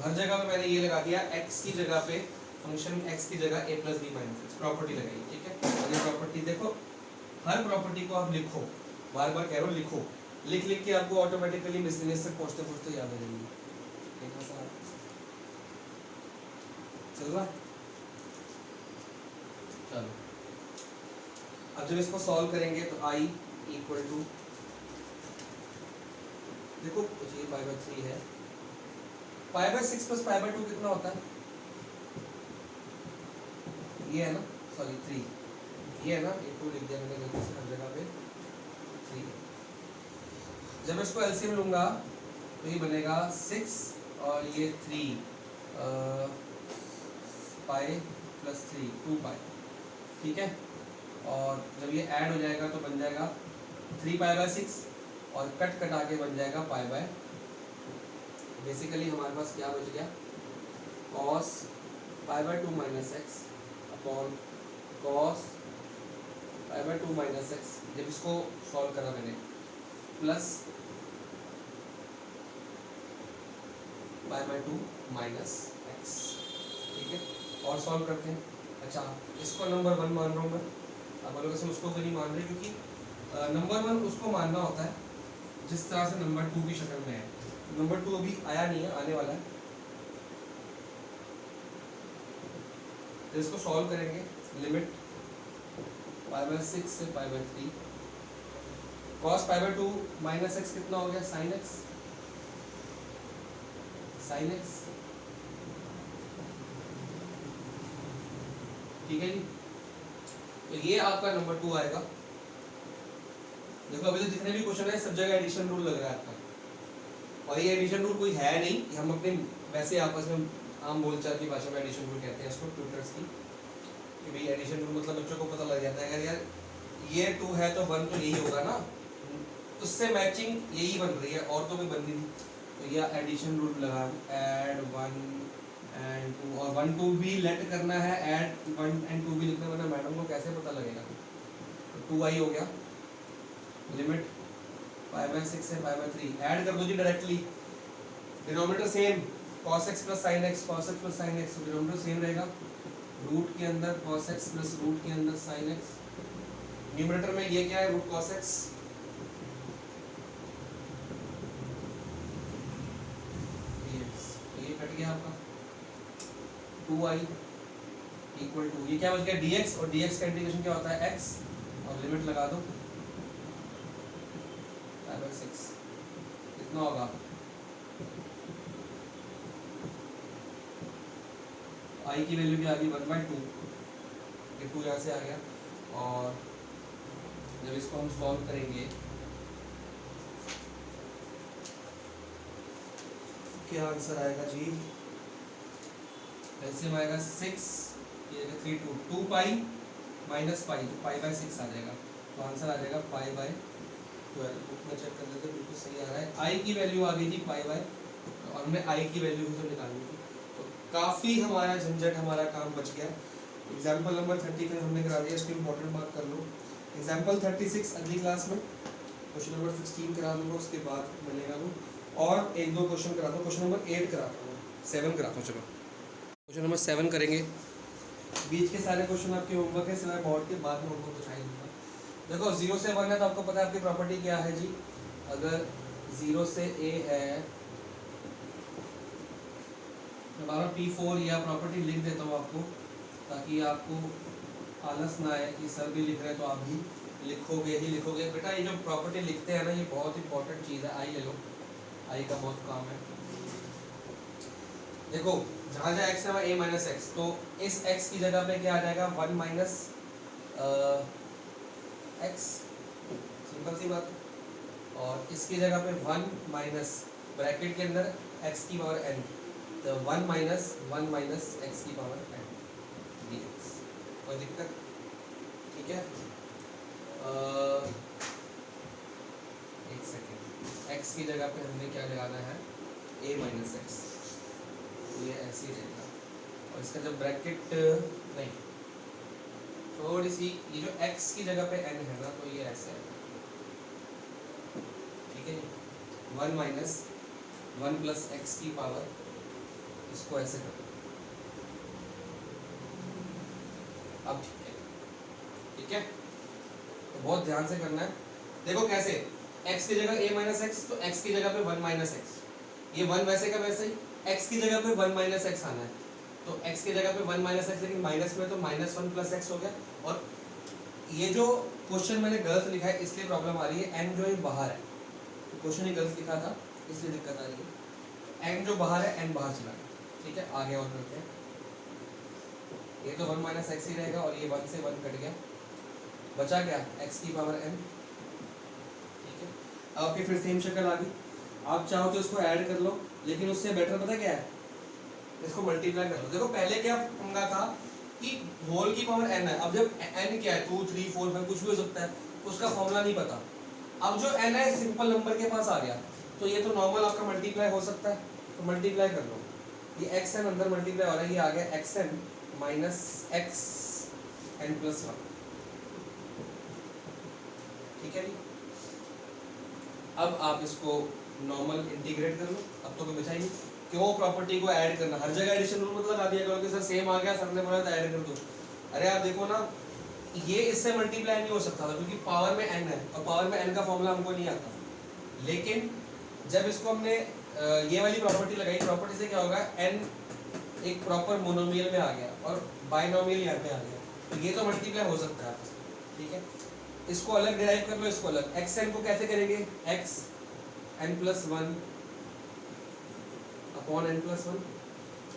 हर जगह पे मैंने ये लगा दिया, x की जगह पे फंक्शन x की जगह a plus B minus x, property लगाई, ठीक है। और ये प्रॉपर्टी देखो, हर प्रॉपर्टी को आप लिखो, बार बार कह रहा हूँ लिखो, लिख लिख के आपको ऑटोमेटिकली मिसलिनियस तक पहुँचते पहुँचते याद आ जाएगी। चल रहा, चलो अब जब इसको सॉल्व करेंगे तो i इक्वल टू, देखो ये पाई बाय 3 है, pi by 6 plus pi by 2 कितना होता है, ये है ना, सॉरी 3, ये है ना, ये 2 लिख दिया मैंने गलती से हर जगह पे 3। जब मैं इसको एलसीएम लूँगा तो ये बनेगा 6 और ये 3 पाई प्लस 3 2 पाई, ठीक है। और जब ये ऐड हो जाएगा तो बन जाएगा 3 पाई बाय 6 और कट कटा के बन जाएगा पाई बाय। बेसिकली हमारे पास क्या बच गया, cos pi by 2 minus x upon cos pi by 2 minus x, जब इसको सॉल्व करा मैंने, plus pi by 2 minus x, ठीक है। और सॉल्व करते हैं। अच्छा, इसको नंबर 1 मान रहा हूँ मैं, अब बोलोगे सर उसको क्यों नहीं मान रहे, क्योंकि नंबर 1 उसको मानना होता है जिस तरह से नंबर 2 की शक्ल में है। नंबर 2 अभी आया नहीं है, आने वाला है। तो इसको सॉल्व करेंगे, लिमिट पाई बाय 6 से pi by 3, cos pi by 2 minus x कितना हो गया, साइन एक्स, साइन एक्स, ठीक है जी। तो ये आपका नंबर 2 आएगा। देखो अभी तो जितने भी क्वेश्चन है सब जगह एडिशन रूल लग रहा है आपका, और ये एडिशन रूल कोई है नहीं, हम अपने वैसे आपस में आम बोलचाल की भाषा में एडिशन रूल कहते हैं इसको, ट्यूटर्स की, कि भाई एडिशन रूल मतलब बच्चों को पता लग जाता है अगर यार ये 2 है तो 1 तो यही होगा ना, उससे मैचिंग यही बन रही है और तो कोई बन नहीं। तो यह एडिशन रूल लगा, ऐड 1 एंड 2, और 1 2 भी लेट करना है, ऐड 1 एंड 2 भी लिखना, वरना मैडम को कैसे पता लगेगा। तो 2i हो गया, लिमिट पाई बाय 6 से पाई बाय 3, ऐड कर दो जी directly, denominator same, cos x plus sin x, cos x plus sin x, denominator same रहेगा, रूट के अंदर cos x प्लस रूट के अंदर sin x, न्यूमरेटर में ये क्या है, रूट cos x, ये कट गया आपका, 2i इक्वल टू, ये क्या बच गया dx, और dx का इंटीग्रेशन क्या होता है x, और लिमिट लगा दो पाई बाय 6, कितना होगा, i की वैल्यू भी आ गई 1/2, ये 2 यहाँ से आ गया, और जब इसको हम सॉल्व करेंगे क्या आंसर आएगा जी, एलसीएम आएगा 6, ये 3 2 पाई माइनस पाई, तो पाई बाय 6 आ जाएगा, तो आंसर आ जाएगा पाई बाय 12। बुक में चेक कर लेते, बिल्कुल सही आ रहा है। आई की वैल्यू आ गई थी पाई बाय, और हमने आई की वैल्यू भी तो निकालनी थी, तो काफ़ी हमारा झंझट, हमारा काम बच गया। एग्जाम्पल नंबर 35 हमने करा दिया, इसको इम्पोर्टेंट मार्क कर लो। एग्जाम्पल 36 अगली क्लास में, क्वेश्चन नंबर 16 करा दूँगा, उसके बाद मिलेगा वो, और 1-2 क्वेश्चन कराता हूँ, क्वेश्चन नंबर 8 कराता हूँ, 7 कराता हूँ, चलो क्वेश्चन नंबर 7 करेंगे। बीच के सारे क्वेश्चन आपके होमवर्क है, सिवाय बोर्ड के, बाद में होमवर्क दिखाई दूँगा। देखो 0 से 1 है तो आपको पता है आपकी प्रॉपर्टी क्या है जी, अगर 0 से a है, मैं बार P4 या प्रॉपर्टी लिख देता हूँ आपको, ताकि आपको आलस ना आए कि सर भी लिख रहे हैं तो आप भी लिखोगे ही लिखोगे। बेटा ये जो प्रॉपर्टी लिखते हैं ना, ये बहुत इंपॉर्टेंट चीज़ है। आई ले लो, आई का बहुत काम है। देखो जहाँ जहाँ x है वहाँ a माइनस एक्स, तो इस x की जगह पे क्या आ जाएगा, 1 माइनस एक्स, सिंपल सी बात है। और इसकी जगह पे 1 माइनस ब्रैकेट के अंदर x की पावर n, तो 1 माइनस x की पावर n dx, कोई दिक्कत, ठीक है। एक सेकेंड, x की जगह पे हमने क्या लगाना है, a माइनस एक्स, ये ऐसे ही रहेगा, और इसका जब ब्रैकेट नहीं, थोड़ी सी ये जो x की जगह पे n है ना, तो ये ऐसे है, ठीक है। 1 माइनस 1 प्लस एक्स की पावर, इसको ऐसे कर, अब ठीक है, तो बहुत ध्यान से करना है। देखो कैसे, x की जगह a माइनस एक्स, तो x की जगह पे 1 माइनस एक्स, ये 1 वैसे का वैसे ही, x की जगह पे 1 माइनस एक्स आना है, तो x की जगह पे 1 माइनस एक्स, लेकिन माइनस में तो माइनस 1 प्लस एक्स हो गया। और ये जो क्वेश्चन मैंने गलत लिखा है इसलिए प्रॉब्लम आ रही है, n जो है बाहर है, तो क्वेश्चन ही गलत लिखा था इसलिए दिक्कत आ रही है। n जो बाहर है, n बाहर चला गया, ठीक है। आगे और करते हैं, ये तो 1 माइनस एक्स ही रहेगा, और ये 1 से 1 कट गया, बचा क्या, x की पावर n, ठीक है। आपके फिर सेम शक्ल आ गई। आप चाहो तो इसको ऐड कर लो, लेकिन उससे बेटर पता क्या है, इसको मल्टीप्लाई कर लो। देखो पहले क्या पंगा था कि होल की पावर n है, अब जब n क्या है 2 3 4 5 कुछ भी हो सकता है, उसका फॉर्मूला नहीं पता। अब जो n है सिंपल नंबर के पास आ गया, तो ये तो नॉर्मल आपका मल्टीप्लाई हो सकता है, तो मल्टीप्लाई कर लो। ये xn अंदर मल्टीप्लाई हो रहा है, ये आ गया xn minus x n plus 1, ठीक है जी। अब आप इसको नॉर्मल इंटीग्रेट कर लो, अब तो कोई बचा ही नहीं। क्यों प्रॉपर्टी को ऐड करना, हर जगह एडिशन रूल मतलब लगा दिया करो कि सर सेम आ गया, सर ने बोला तो ऐड कर दो। अरे आप देखो ना, ये इससे मल्टीप्लाई नहीं हो सकता था क्योंकि पावर में n है, और पावर में n का फॉर्मूला हमको नहीं आता। लेकिन जब इसको हमने ये वाली प्रॉपर्टी लगाई, प्रॉपर्टी से क्या होगा, n एक प्रॉपर मोनोमियल में आ गया और बाइनोमियल यहाँ पे आ गया, तो ये तो मल्टीप्लाई हो सकता है आपस में, ठीक है। इसको अलग डिराइव कर लो, इसको अलग। xn को कैसे करेंगे, x n plus 1 upon n plus 1,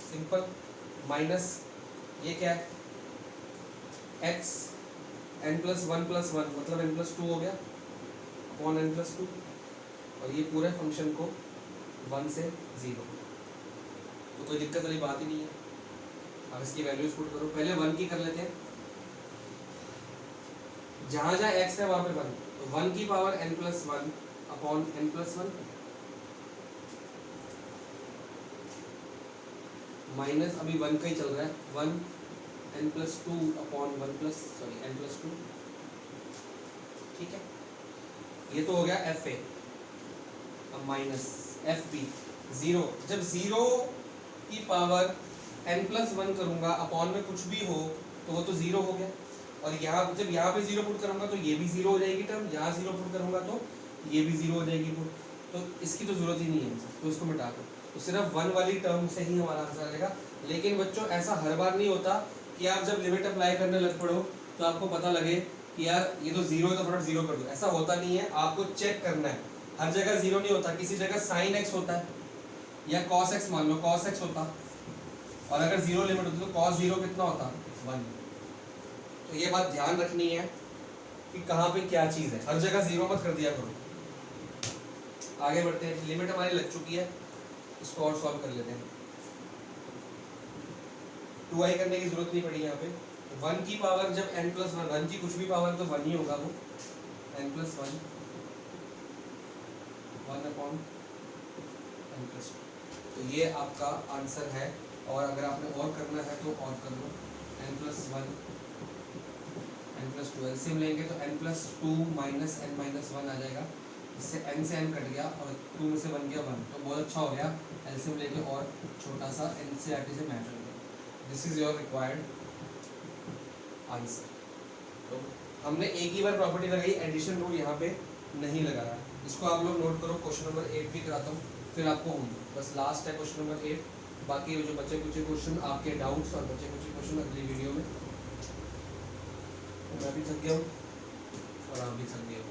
simple, minus ये क्या है x n प्लस 1 मतलब n प्लस 2 हो गया अपॉन n प्लस 2, और ये पूरे फंक्शन को 1 से 0, तो कोई दिक्कत वाली बात ही नहीं है। अब इसकी वैल्यूज पुट करो, पहले 1 की कर लेते हैं, जहाँ जहाँ x है वहाँ पे 1, तो 1 की power n plus 1 upon n plus 1 minus अभी 1 का ही चल रहा है, 1 n plus 2 upon n plus 2, ठीक है। ये तो हो गया एफ ए। अब माइनस एफ बी 0, जब 0 की पावर n प्लस 1 करूँगा अपॉन में कुछ भी हो तो वो तो 0 हो गया, और यहाँ जब यहाँ पे 0 पुट करूँगा तो ये भी 0 हो जाएगी टर्म, यहाँ 0 पुट करूँगा तो ये भी 0 हो जाएगी पुट, तो इसकी तो ज़रूरत ही नहीं है, तो इसको मिटा दो, तो सिर्फ 1 वाली टर्म से ही हमारा आंसर आएगा। लेकिन बच्चों ऐसा हर बार नहीं होता कि आप जब लिमिट अप्लाई करने लग पड़ो तो आपको पता लगे कि यार ये तो 0 है तो फटाफट 0 कर दो, ऐसा होता नहीं है। आपको चेक करना है, हर जगह 0 नहीं होता, किसी जगह साइन x होता है या cos x, मान लो cos x होता, और अगर 0 लिमिट होती तो cos 0 कितना होता, 1। तो ये बात ध्यान रखनी है कि कहाँ पे क्या चीज़ है, हर जगह 0 मत कर दिया करो। आगे बढ़ते हैं, लिमिट हमारी लग चुकी है, इसको और सॉल्व कर लेते हैं। 2i करने की जरूरत नहीं पड़ी यहाँ पे, 1 की पावर जब n प्लस 1 की कुछ भी पावर तो 1 ही होगा, वो n plus 1 upon n plus 2, तो ये आपका आंसर है। और अगर आपने और करना है तो और कर लो, n plus 1 n plus 2 LCM लेंगे तो n plus 2 minus n minus 1 आ जाएगा, इससे n से n कट गया और 2 में से बन गया 1, तो बहुत अच्छा हो गया। एलसीएम लेके और छोटा सा एनसीईआरटी से मैच हो गया। This is your required answer. तो हमने एक ही बार प्रॉपर्टी लगाई, एडिशन रूल यहाँ पे नहीं लगाया, इसको आप लोग नोट करो। क्वेश्चन नंबर 8 भी कराता हूँ, फिर आपको होंगे, बस लास्ट है क्वेश्चन नंबर 8। बाकी जो बच्चे कुछ क्वेश्चन, आपके डाउट्स और बच्चे कुछ क्वेश्चन अगली वीडियो में। मैं भी थक गया हूँ और आप भी थक गए हो।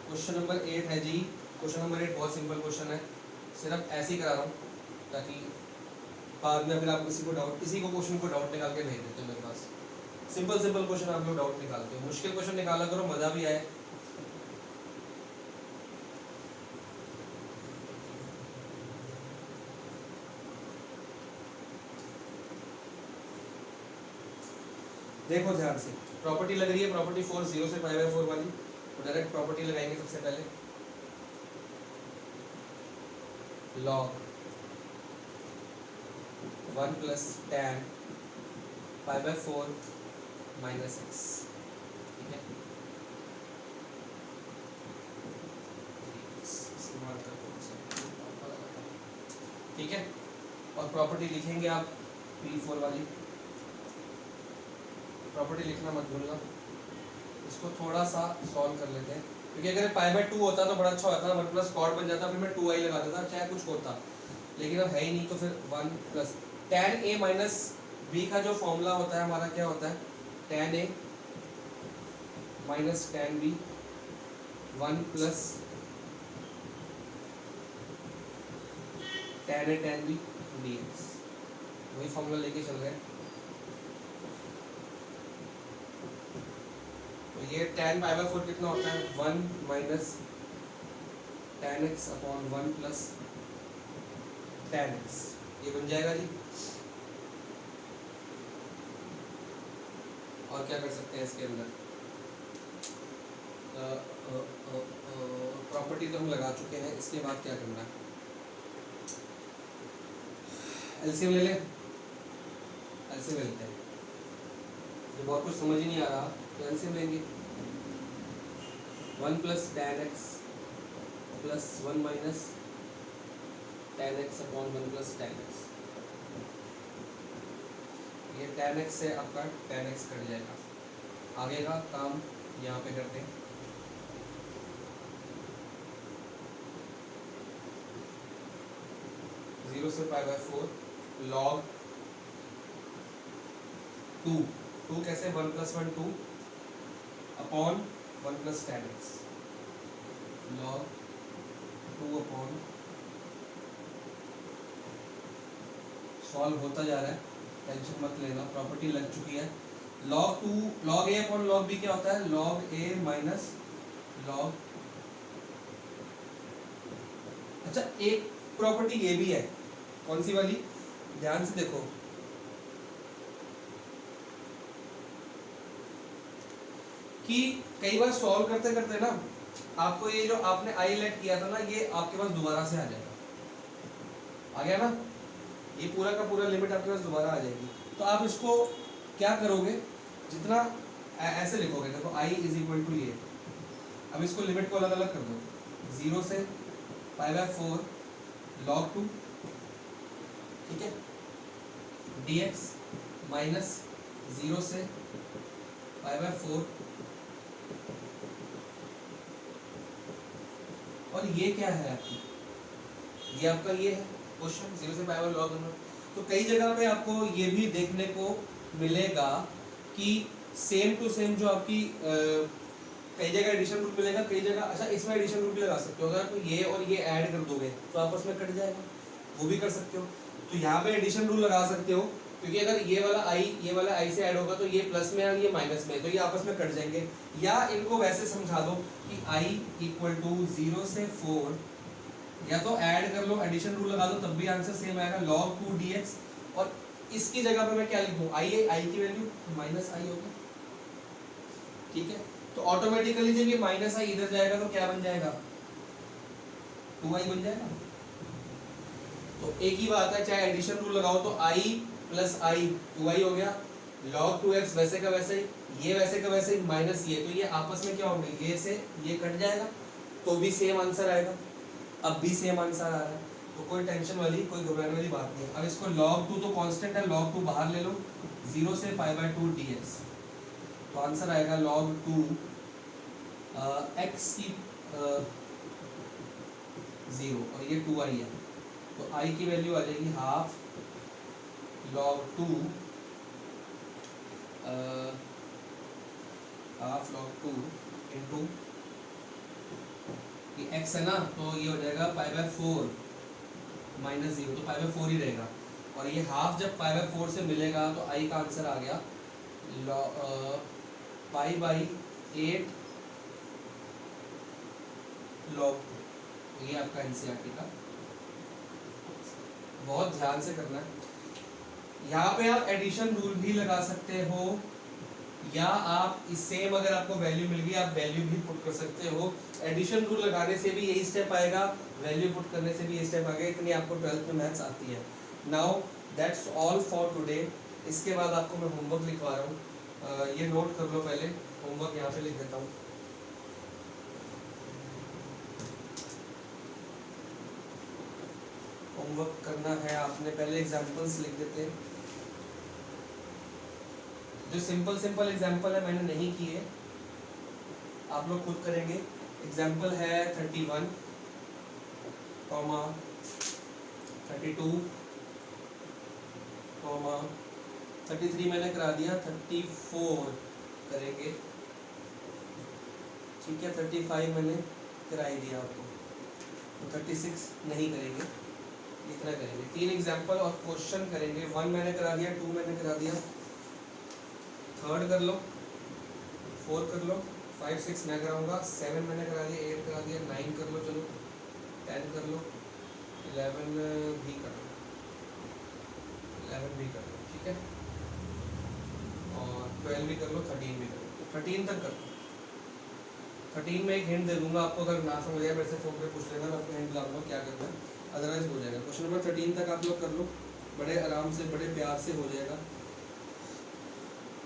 क्वेश्चन नंबर 8 है जी, क्वेश्चन नंबर 8 बहुत सिंपल क्वेश्चन है, सिर्फ ऐसे ही करा रहा हूँ ताकि बाद में फिर आप किसी को डाउट, किसी को क्वेश्चन को डाउट निकाल के भेज देते हो मेरे पास। सिंपल सिंपल क्वेश्चन आप लोग डाउट निकालते हो, मुश्किल क्वेश्चन निकाला करो, मज़ा भी आए। देखो ध्यान से, प्रॉपर्टी लग रही है, प्रॉपर्टी 4 0 से π/4 वाली, तो डायरेक्ट प्रॉपर्टी लगाएंगे। सबसे पहले log 1 plus tan π/4 minus x, ठीक है। ठीक है, और प्रॉपर्टी लिखेंगे आप P4 वाली, प्रॉपर्टी लिखना मत भूलना। इसको थोड़ा सा सॉल्व कर लेते हैं, क्योंकि अगर π/2 होता तो बड़ा अच्छा होता, 1 प्लस कॉड बन जाता, फिर मैं 2i लगा देता, चाहे कुछ होता, लेकिन अब है ही नहीं, तो फिर 1 plus tan a minus b का जो फॉर्मूला होता है हमारा क्या होता है, tan a minus tan b 1 plus tan a tan b dx, वही फॉर्मूला लेके चल रहे हैं। तो ये tan पाई बाय 4 कितना होता है 1 minus tan x upon 1 plus tan x, ये बन जाएगा जी। और क्या कर सकते हैं इसके अंदर, प्रॉपर्टी तो हम लगा चुके हैं, इसके बाद क्या करना है, एलसीएम ले लें, एलसीएम ले लेते हैं। ये बहुत कुछ समझ ही नहीं आ रहा तो एलसीएम लेंगे। 1 plus tan x plus 1 minus tan x upon 1 plus tan x, ये tan x से आपका tan x कट जाएगा। आगे का काम यहाँ पे करते हैं। जीरो से पाई बाय 4 लॉग 2 कैसे 1 plus 1 2 upon 1 plus tan x, log 2 upon, solve होता जा रहा है, टेंशन मत लेना, प्रॉपर्टी लग चुकी है। Log 2 log a upon log b क्या होता है, लॉग a माइनस लॉग, अच्छा एक प्रॉपर्टी ये भी है, कौन सी वाली, ध्यान से देखो, कि कई बार सॉल्व करते करते ना आपको ये जो आपने आई लेट किया था ना, ये आपके पास दोबारा से आ जाएगा, आ गया ना, ये पूरा का पूरा लिमिट आपके पास दोबारा आ जाएगी। तो आप इसको क्या करोगे, जितना ऐसे लिखोगे, देखो i इज इक्वल टू ये, अब इसको लिमिट को अलग अलग कर दो, 0 से पाई बाय 4 log 2, ठीक है, dx माइनस 0 से पाई बाय 4, और ये क्या है आपकी, ये आपका ये है क्वेश्चन 0 से पाई बाय log 1। तो कई जगह पे आपको ये भी देखने को मिलेगा कि सेम टू सेम जो आपकी कई जगह एडिशन रूल मिलेगा, कई जगह, अच्छा इसमें एडिशन रूल भी लगा सकते हो, अगर तो ये और ये ऐड कर दोगे तो आपस में कट जाएगा, वो भी कर सकते हो। तो यहाँ पे एडिशन रूल लगा सकते हो, क्योंकि अगर ये वाला i से ऐड होगा तो ये प्लस में और ये माइनस में, तो ये आपस में कट जाएंगे। या इनको वैसे समझा दो कि i इक्वल टू 0 से 4, या तो ऐड कर लो, एडिशन रूल लगा दो, तब भी आंसर सेम आएगा, log 2 dx, और इसकी जगह पे मैं क्या लिखूं, i की वैल्यू माइनस i होगी, ठीक है। तो ऑटोमेटिकली जब ये माइनस i इधर जाएगा तो क्या बन जाएगा, 2i बन जाएगा। तो एक ही बात है, चाहे एडिशन रूल लगाओ तो i प्लस i 2i हो गया, log 2x वैसे का वैसे ही, ये वैसे का वैसे ही, माइनस ये, तो ये आपस में क्या होंगे, ये से ये कट जाएगा, तो भी सेम आंसर आएगा, अब भी सेम आंसर आ रहा है, तो कोई टेंशन वाली, कोई घबराने वाली बात नहीं। अब इसको log 2 तो कांस्टेंट है, log 2 बाहर ले लो, 0 से पाई बाय 2 dx, तो आंसर आएगा log 2 x की 0, और ये 2i है, तो i की वैल्यू आ जाएगी half log 2 half log 2 into, ये x है ना, तो ये हो जाएगा पाई बाय 4 माइनस 0, तो पाई बाय 4 ही रहेगा, और ये हाफ जब पाई बाय 4 से मिलेगा तो i का आंसर आ गया पाई बाई 8 log 2, ये आपका एनसीईआरटी का। बहुत ध्यान से करना है, यहाँ पे आप एडिशन रूल भी लगा सकते हो, या आप इस सेम अगर आपको वैल्यू मिल गई आप वैल्यू भी पुट कर सकते हो। एडिशन रूल लगाने से भी यही स्टेप आएगा, वैल्यू पुट करने से भी यही स्टेप आएगा, इतनी आपको 12th में मैथ्स आती है। Now that's all for today. इसके बाद आपको मैं होमवर्क लिखवा रहा हूँ, ये नोट कर लो पहले, होमवर्क यहाँ पे लिख देता हूँ। होमवर्क करना है आपने, पहले एग्जांपल्स लिख देते हैं, जो सिंपल एग्जांपल है मैंने नहीं किए, आप लोग खुद करेंगे। एग्जांपल है 31, 32, 33 मैंने करा दिया, 34 करेंगे, ठीक है, 35 मैंने करा ही दिया आपको, तो 36 नहीं करेंगे, इतना करेंगे। 3 एग्जांपल और क्वेश्चन करेंगे। 1 मैंने करा दिया, 2 मैंने करा दिया, 3rd कर लो, 4 कर लो, 5 6 मैं कराऊंगा, 7 मैंने करा दिया, 8 करा दिया, 9 कर लो, चलो 10 कर लो, 11 भी कर लो, 11 भी कर लो, ठीक है, और 12 भी कर लो, 13 भी कर लो, 13 तक कर लो। 13 में एक हिंट दे दूंगा आपको, अगर ना समझ आए मेरे से फोन पे पूछ लेना, मैं आपको हिंट डालूंगा क्या करना है, अदरवाइज हो जाएगा। क्वेश्चन नंबर 13 तक आप लोग कर लो, बड़े आराम से बड़े प्यार से हो जाएगा,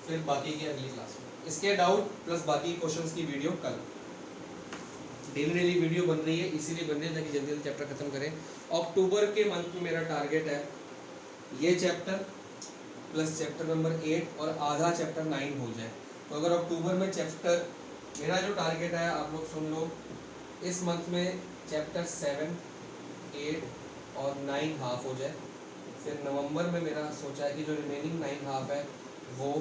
फिर बाकी की अगली क्लास में। इसके डाउट प्लस बाकी क्वेश्चंस की वीडियो कल, डेली वीडियो बन रही है, इसीलिए बन रही है ताकि जल्दी जल्दी चैप्टर खत्म करें। अक्टूबर के मंथ में मेरा टारगेट है ये चैप्टर प्लस चैप्टर नंबर 8 और आधा चैप्टर 9 हो जाए। तो अगर अक्टूबर में चैप्टर, मेरा जो टारगेट है आप लोग सुन लो, इस मंथ में चैप्टर 7 8 और 9 हाफ हो जाए, फिर नवंबर में मेरा सोचा है कि जो रिमेनिंग 9 हाफ है वो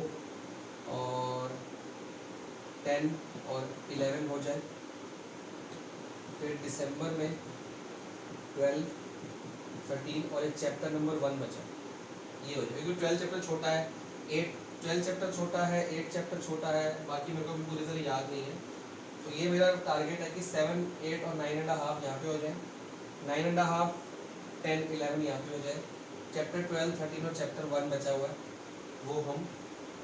और 10 और 11 हो जाए, फिर दिसंबर में 12 13 और एक चैप्टर नंबर 1 बचा, ये हो जाए। क्योंकि 12 चैप्टर छोटा है, 12 चैप्टर छोटा है, 8 चैप्टर छोटा है, बाकी मेरे को भी पूरी तरह याद नहीं है। तो ये मेरा टारगेट है कि 7 8 और 9 एंड हाफ यहाँ पे हो जाए, 9 एंड हाफ 10 11 यहाँ पे हो जाए, चैप्टर 12 13 और चैप्टर 1 बचा हुआ है वो हम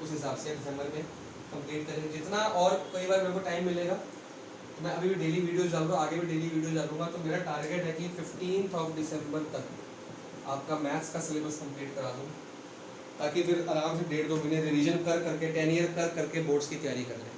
उस हिसाब से दिसंबर में कंप्लीट करेंगे जितना। और कई बार मेरे को टाइम मिलेगा तो मैं अभी भी डेली वीडियोस डाल रहा हूँ, आगे भी डेली वीडियोस डालूंगा। तो मेरा टारगेट है कि 15 दिसंबर तक आपका मैथ्स का सिलेबस कंप्लीट करा दूँ, ताकि फिर आराम से 1.5-2 महीने रिवीजन कर करके 10 ईयर कर करके बोर्ड्स की तैयारी कर लें।